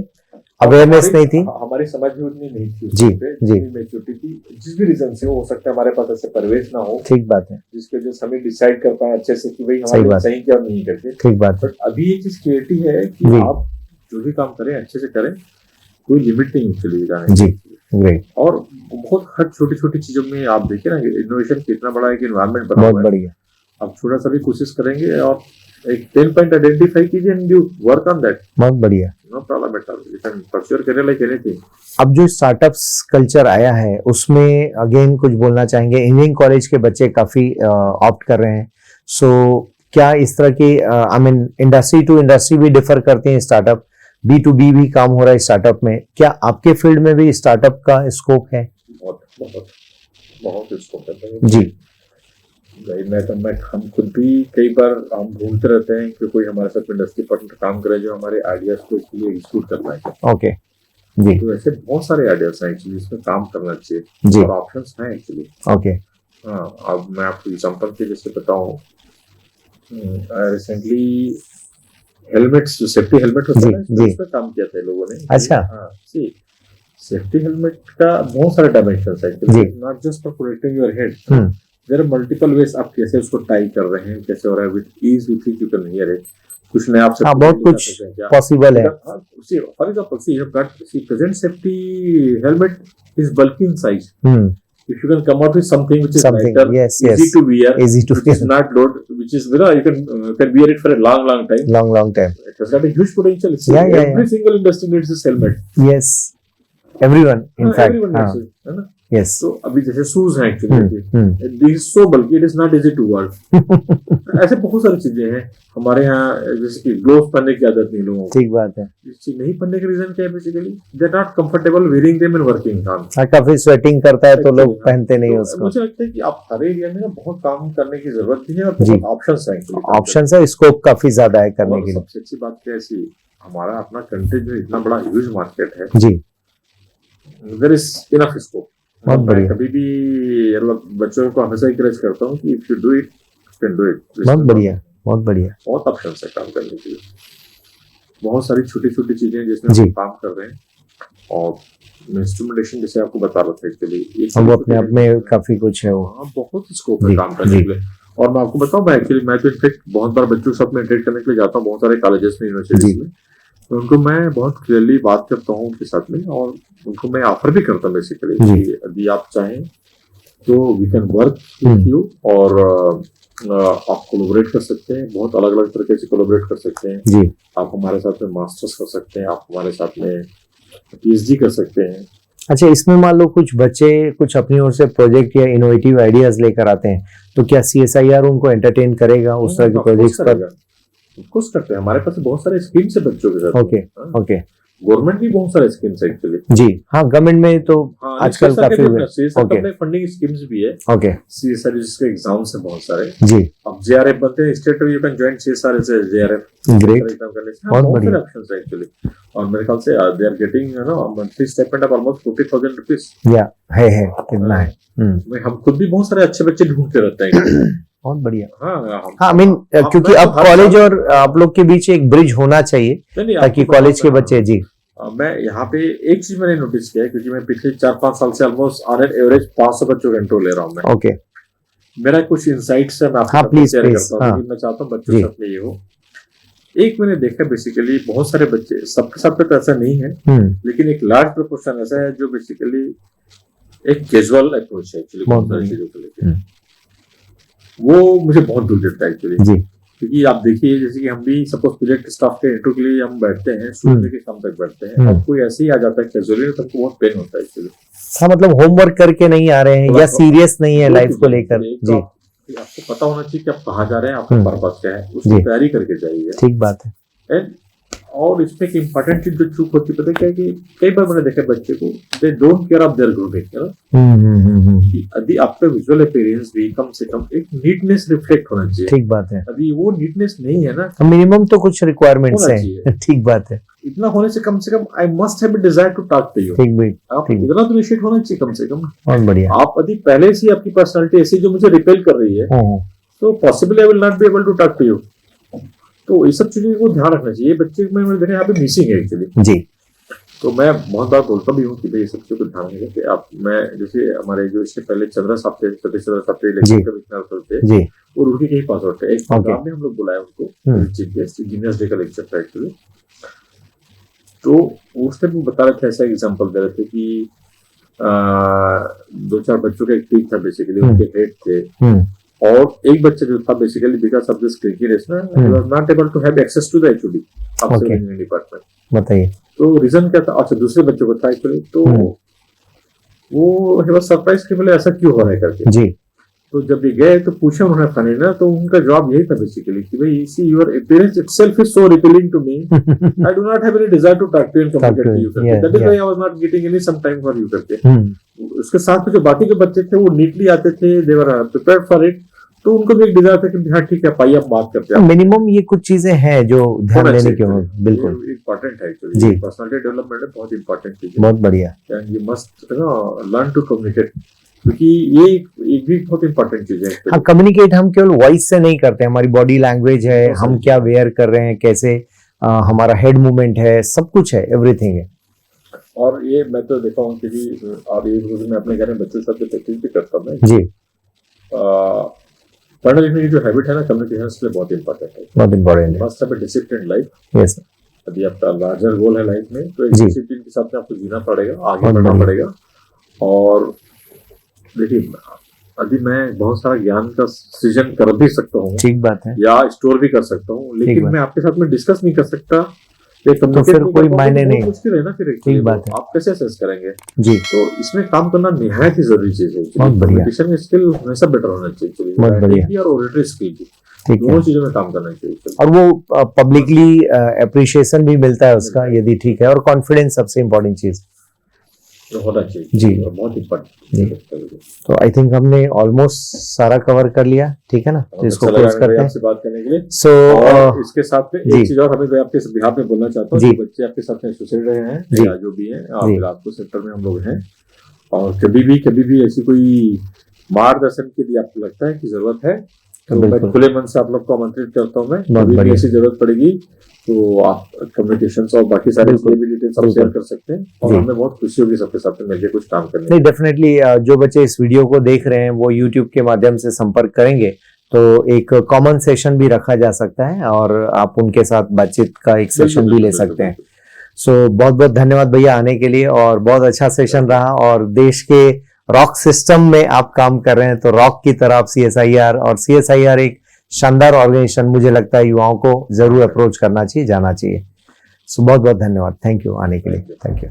अवेयरनेस नहीं थी, हमारी समझ भी उतनी नहीं थी जी जी, मेच्योरिटी थी, जिस भी रीजन से हो सकता है हमारे पास ऐसे परिवेश ना हो, ठीक बात है, जिसके वजह से हमें डिसाइड कर पाए अच्छे से कि भाई सही हमारे बात, सही क्या और नहीं करके। ठीक बात है, बट अभी ये चीज क्लियरिटी है कि जी। आप जो भी काम करें अच्छे से करें, कोई लिमिट नहीं चली जाने जी, की। ग्रेट, और बहुत हर छोटी छोटी चीजों में आप देखिए ना, इनोवेशन कितना बड़ा एक इन्वायरमेंट बना बहुत हुआ है। बढ़िया, आप थोड़ा सा भी कोशिश करेंगे और एक 10 पॉइंट आइडेंटिफाई कीजिए and you work on that, बहुत बढ़िया। No problem at all, you can pursue your career like anything. अब जो स्टार्टअप्स कल्चर आया है उसमें अगेन कुछ बोलना चाहेंगे, इंजीनियरिंग कॉलेज के बच्चे काफी ऑप्ट कर रहे हैं, सो क्या इस तरह की I mean industry to industry भी डिफर करते हैं, स्टार्टअप B2B भी काम हो रहा है स्टार्टअप में, क्या आपके फील्ड में भी स्टार्टअप का स्कोप है? बहुत बहुत बहुत स्कोप है जी, भाई। मैं हम खुद भी कई बार हम ढूंढते रहते हैं कि कोई हमारे साथ इंडस्ट्री पार्टनर काम करे जो हमारे आइडियाज को एक्चुअली एग्जीक्यूट कर पाए। ओके, जी तो ऐसे बहुत सारे आइडियाज हैं एक्चुअली, इसमें काम करना चाहिए जी, और ऑप्शंस हैं एक्चुअली। ओके, हाँ, अब मैं आपको एग्जांपल के जैसे बताऊं, रिसेंटली हेलमेट्स, जो सेफ्टी हेलमेट होता जी, है ना, जी। उसमें काम किया था लोगों ने। अच्छा। हाँ, सी सेफ्टी हेलमेट का बहुत सारे डायमेंशंस है जी। Actually, not just for protecting your head, there are multiple ways आप कैसे उसको टाई कर रहे हैं, कैसे हो रहा है, with ease you think you can hear it, कुछ नया आप हाँ, बहुत कुछ पॉसिबल है, for example see you got see present safety helmet is bulky in size, if you can come out with something which is Something, lighter, yes, easy yes. to wear, easy to which is not load, which is you can wear it for a long time. long time, It has got a huge potential. Yeah, Every single industry needs this helmet. yes, everyone in fact, Everyone needs it, है ना? yes, तो अभी जैसे shoes हैं actually, this so बल्कि it is not easy to work. ऐसे बहुत सारी चीजें हैं हमारे यहाँ, जैसे कि ग्लोव पहनने की आदत नहीं लोगों को, ठीक बात है, इस चीज नहीं पहनने का रीजन क्या है, basically they are not comfortable wearing them in working on. हाँ, काफी स्वेटिंग करता है तो लोग पहनते नहीं तो उसको, मुझे लगता है कि आप हर एरिया में ना बहुत काम करने की जरूरत भी है और बहुत ऑप्शंस हैं एक्चुअली, ऑप्शन है, स्कोप काफी ज्यादा है करने के लिए। सबसे अच्छी बात क्या है, ऐसी हमारा अपना कंट्री जो इतना बड़ा ह्यूज मार्केट है, जी, देयर इज इनफ स्कोप। बहुत मैं बढ़िया, कभी भी मतलब बच्चों को हमेशा encourage करता हूँ कि if you do it can do it. बहुत बढ़िया, बहुत बढ़िया, बहुत ऑप्शंस है काम करने के लिए, बहुत सारी छोटी छोटी चीजें जिसमें जी। हम काम कर रहे हैं, और इंस्ट्रूमेंटेशन जैसे आपको बता रहा था एक्चुअली, हम अपने आप में काफी कुछ है वो, हाँ, बहुत स्कोप है काम करने के लिए। और मैं आपको बताऊं, मैं एक्चुअली मैं तो इनफेक्ट बहुत बार बच्चों के साथ में इंटरेक्ट करने के लिए जाता हूँ बहुत सारे कॉलेजेस में, यूनिवर्सिटीज में, तो उनको मैं बहुत क्लियरली बात करता हूँ उनके साथ में, और उनको मैं ऑफर भी करता हूँ बेसिकली कि यदि आप चाहें तो we can work with you, और आप कोलैबोरेट कर सकते हैं, बहुत अलग अलग तरीके से कोलैबोरेट कर सकते हैं जी, आप हमारे साथ में मास्टर्स कर सकते हैं, आप हमारे साथ में PhD कर सकते हैं। अच्छा, इसमें मान लो कुछ बच्चे कुछ अपनी ओर से प्रोजेक्ट या इनोवेटिव आइडियाज लेकर आते हैं, तो क्या CSIR उनको एंटरटेन करेगा उस तरह के प्रोजेक्ट्स पर? कुछ करते हैं, हमारे पास बहुत सारे स्कीम्स है बच्चों के साथ। ओके, ओके, गवर्नमेंट भी बहुत सारे स्कीम्स है एक्चुअली। जी, हाँ, गवर्नमेंट में तो आजकल काफी ओके फंडिंग स्कीम्स भी है। ओके, CSR जिसके एग्जाम्स है बहुत सारे जी, अब JRF बनते हैं स्टेट में, you can join CSR as JRF, great, exam करने से बहुत बहुत बढ़िया। सारे ऑप्शंस है एक्चुअली, और मेरे ख्याल से they are getting monthly stipend of almost 40,000 rupees. या है कितना है? हम खुद भी बहुत सारे अच्छे बच्चे ढूंढते रहते हैं। बहुत बढ़िया। हाँ, आई मीन क्योंकि अब कॉलेज और आप लोग के बीच एक ब्रिज होना चाहिए ताकि कॉलेज के बच्चे, जी, मैं यहाँ पे एक चीज मैंने नोटिस किया है, क्योंकि मैं पिछले 4-5 साल से ऑलमोस्ट ऑन एवरेज 500 बच्चों का इंटरव्यू ले रहा हूँ मैं। ओके, मेरा कुछ इंसाइट्स है, मैं आपके साथ प्लीज शेयर प्लीज, करता हूँ, मैं चाहता हूँ बच्चों के साथ में ये हो। एक मैंने देखा बेसिकली बहुत सारे बच्चे, सबके साथ तो ऐसा नहीं है, लेकिन एक लार्ज प्रोपोर्शन ऐसा है जो बेसिकली एक कैजुअल अप्रोच है एक्चुअली बहुत सारी चीजों को लेकर, वो मुझे बहुत दूर देता है एक्चुअली। जी, क्योंकि आप देखिए जैसे कि हम भी सपोज प्रोजेक्ट स्टाफ के इंटरव्यू के लिए हम बैठते हैं, सुबह के शाम तक बैठते हैं, अब कोई ऐसे ही आ जाता है कैजुअली, तो हमको बहुत पेन होता है एक्चुअली। हाँ, मतलब होमवर्क करके नहीं आ रहे हैं या सीरियस नहीं है लाइफ को लेकर। जी, आपको पता होना चाहिए कि आप कहाँ जा रहे हैं, आपका पर्पस क्या है, उसकी तैयारी करके जाइए। ठीक बात है। और इसमें एक इम्पोर्टेंट चीज जो चूक होती है पता क्या है कि कई बार मैंने देखा बच्चे को, they don't care of their grooming. यदि आपका विजुअल अपीयरेंस भी कम से कम एक नीटनेस रिफ्लेक्ट होना चाहिए। ठीक बात है। अभी वो नीटनेस नहीं है ना, मिनिमम तो कुछ रिक्वायरमेंट्स हैं। ठीक बात है। इतना होने से कम I must have a desire to talk to you. आप इतना तो इनिशिएट होना चाहिए कम से कम। बहुत बढ़िया। आप यदि पहले से आपकी पर्सनालिटी ऐसी जो मुझे रिपेल कर रही है, तो possibly I will not be able to talk to you. तो ये सब चीजें को ध्यान रखना चाहिए। बच्चे में मैंने देखा यहाँ पे मिसिंग है एक्चुअली। जी, तो मैं बहुत बार बोलता भी हूँ कि भाई ये सब चीज़ को ध्यान रखें कि आप, मैं जैसे हमारे जो इससे पहले चंद्रा साहब थे, सतीश चंद्र साहब थे, इलेक्शन कमिश्नर थे, जी वो रुड़की के ही पास आउट थे। एक प्रोग्राम में हम लोग बुलाए उनको, चीफ गेस्ट, इंजीनियर्स डे का लेक्चर था एक्चुअली। तो उस टाइम वो बता रहे थे, ऐसा एग्जाम्पल दे रहे थे कि 2-4 बच्चों का एक टीम था बेसिकली, उनके हेड थे, और एक बच्चा जो था basically because of this cricket ही was not able to have access to the HOD of civil engineering department. बताइए तो रीजन क्या था? अच्छा, दूसरे बच्चों को था एक्चुअली, तो वो ही वाज सरप्राइज कि बोले ऐसा क्यों हो रहा है करके। जी। तो जब ये गए तो पूछा उन्होंने फनी ना, तो उनका जवाब यही था बेसिकली कि भाई see your appearance itself is so repelling to me, I do not have any desire to talk to and communicate to you करके, that is why I was not getting any some time for you करके। उसके साथ में जो बाकी जो बच्चे थे वो नीटली आते थे, दे वर प्रिपेयर्ड फॉर इट, तो उनको भी एक डिजायर था कि हाँ ठीक है पाइए आप बात करते हैं। मिनिमम ये कुछ चीजें हैं जो ध्यान देने की होगी, बिल्कुल इंपॉर्टेंट है एक्चुअली, पर्सनालिटी डेवलपमेंट है, बहुत इंपॉर्टेंट चीज है, बहुत बढ़िया। And you must learn to communicate, क्योंकि ये एक भी बहुत इंपॉर्टेंट चीज है। हाँ, कम्युनिकेट हम केवल वॉइस से नहीं करते, हमारी बॉडी लैंग्वेज है, हम क्या वेयर कर रहे हैं, कैसे हमारा हेड मूवमेंट है, सब कुछ है, एवरीथिंग है। और ये मैं तो देखा हूँ कि और ये मैं अपने घर में बच्चों के साथ प्रैक्टिस भी करता हूँ जी। पढ़ने लिखने की जो हैबिट है ना, कम्युनिकेशन के लिए बहुत इंपॉर्टेंट है, बहुत इंपॉर्टेंट है। Must have a discipline life. Yes, यदि आपका लार्जर गोल है लाइफ में, तो एक डिसिप्लिन के साथ में आपको जीना पड़ेगा, आगे बढ़ना पड़ेगा। और देखिए, अभी मैं बहुत सारा ज्ञान का सृजन कर भी सकता हूँ, ठीक बात है, या स्टोर भी कर सकता हूँ, लेकिन मैं आपके साथ में डिस्कस नहीं कर सकता, तो फिर कोई मायने नहीं, मुश्किल है ना फिर। ठीक बात है, आप कैसे असेस करेंगे जी। तो इसमें काम करना निहायत ही जरूरी चीज है। बहुत बढ़िया, कम्युनिकेशन स्किल हमेशा बेटर होना चाहिए, बहुत बढ़िया, और ओरेटरी स्किल भी, दोनों चीजों में काम करना चाहिए। और वो पब्लिकली अप्रिशिएशन भी मिलता है उसका, यदि ठीक है, और कॉन्फिडेंस सबसे इम्पोर्टेंट चीज होना चाहिए जी, बहुत इम्पोर्टेंट। तो आई थिंक हमने ऑलमोस्ट सारा कवर कर लिया, ठीक है ना, तो इसको क्लोज करते हैं आपसे बात करने के लिए। सो इसके साथ में एक चीज और हमें आपके बिहार में बोलना चाहता हूँ, बच्चे आपके साथ में एसोसिएट रहे हैं या जो भी है, बिलासपुर सेक्टर में हम लोग हैं, और कभी भी ऐसी कोई मार्गदर्शन की यदि आपको लगता है कि जरूरत है, तो मैं खुले मन से आप लोग को आमंत्रित करता हूँ। मैं कभी भी ऐसी जरूरत पड़ेगी तो आप कम्युनिकेशंस और बाकी सारे डिटेल्स आप शेयर कर सकते हैं, और हमें बहुत खुशी होगी सबके साथ में मिलकर कुछ काम करने। नहीं, डेफिनेटली जो बच्चे इस वीडियो को देख रहे हैं वो YouTube के माध्यम से संपर्क करेंगे तो एक कॉमन सेशन भी रखा जा सकता है, और आप उनके साथ बातचीत का एक सेशन भी ले सकते हैं। सो बहुत बहुत धन्यवाद भैया आने के लिए, और बहुत अच्छा सेशन रहा। और देश के रॉक सिस्टम में आप काम कर रहे हैं, तो रॉक की तरह आप CSIR, और CSIR एक शानदार ऑर्गेनाइजेशन, मुझे लगता है युवाओं को जरूर अप्रोच करना चाहिए, जाना चाहिए। सो बहुत बहुत धन्यवाद, थैंक यू आने के लिए, थैंक यू।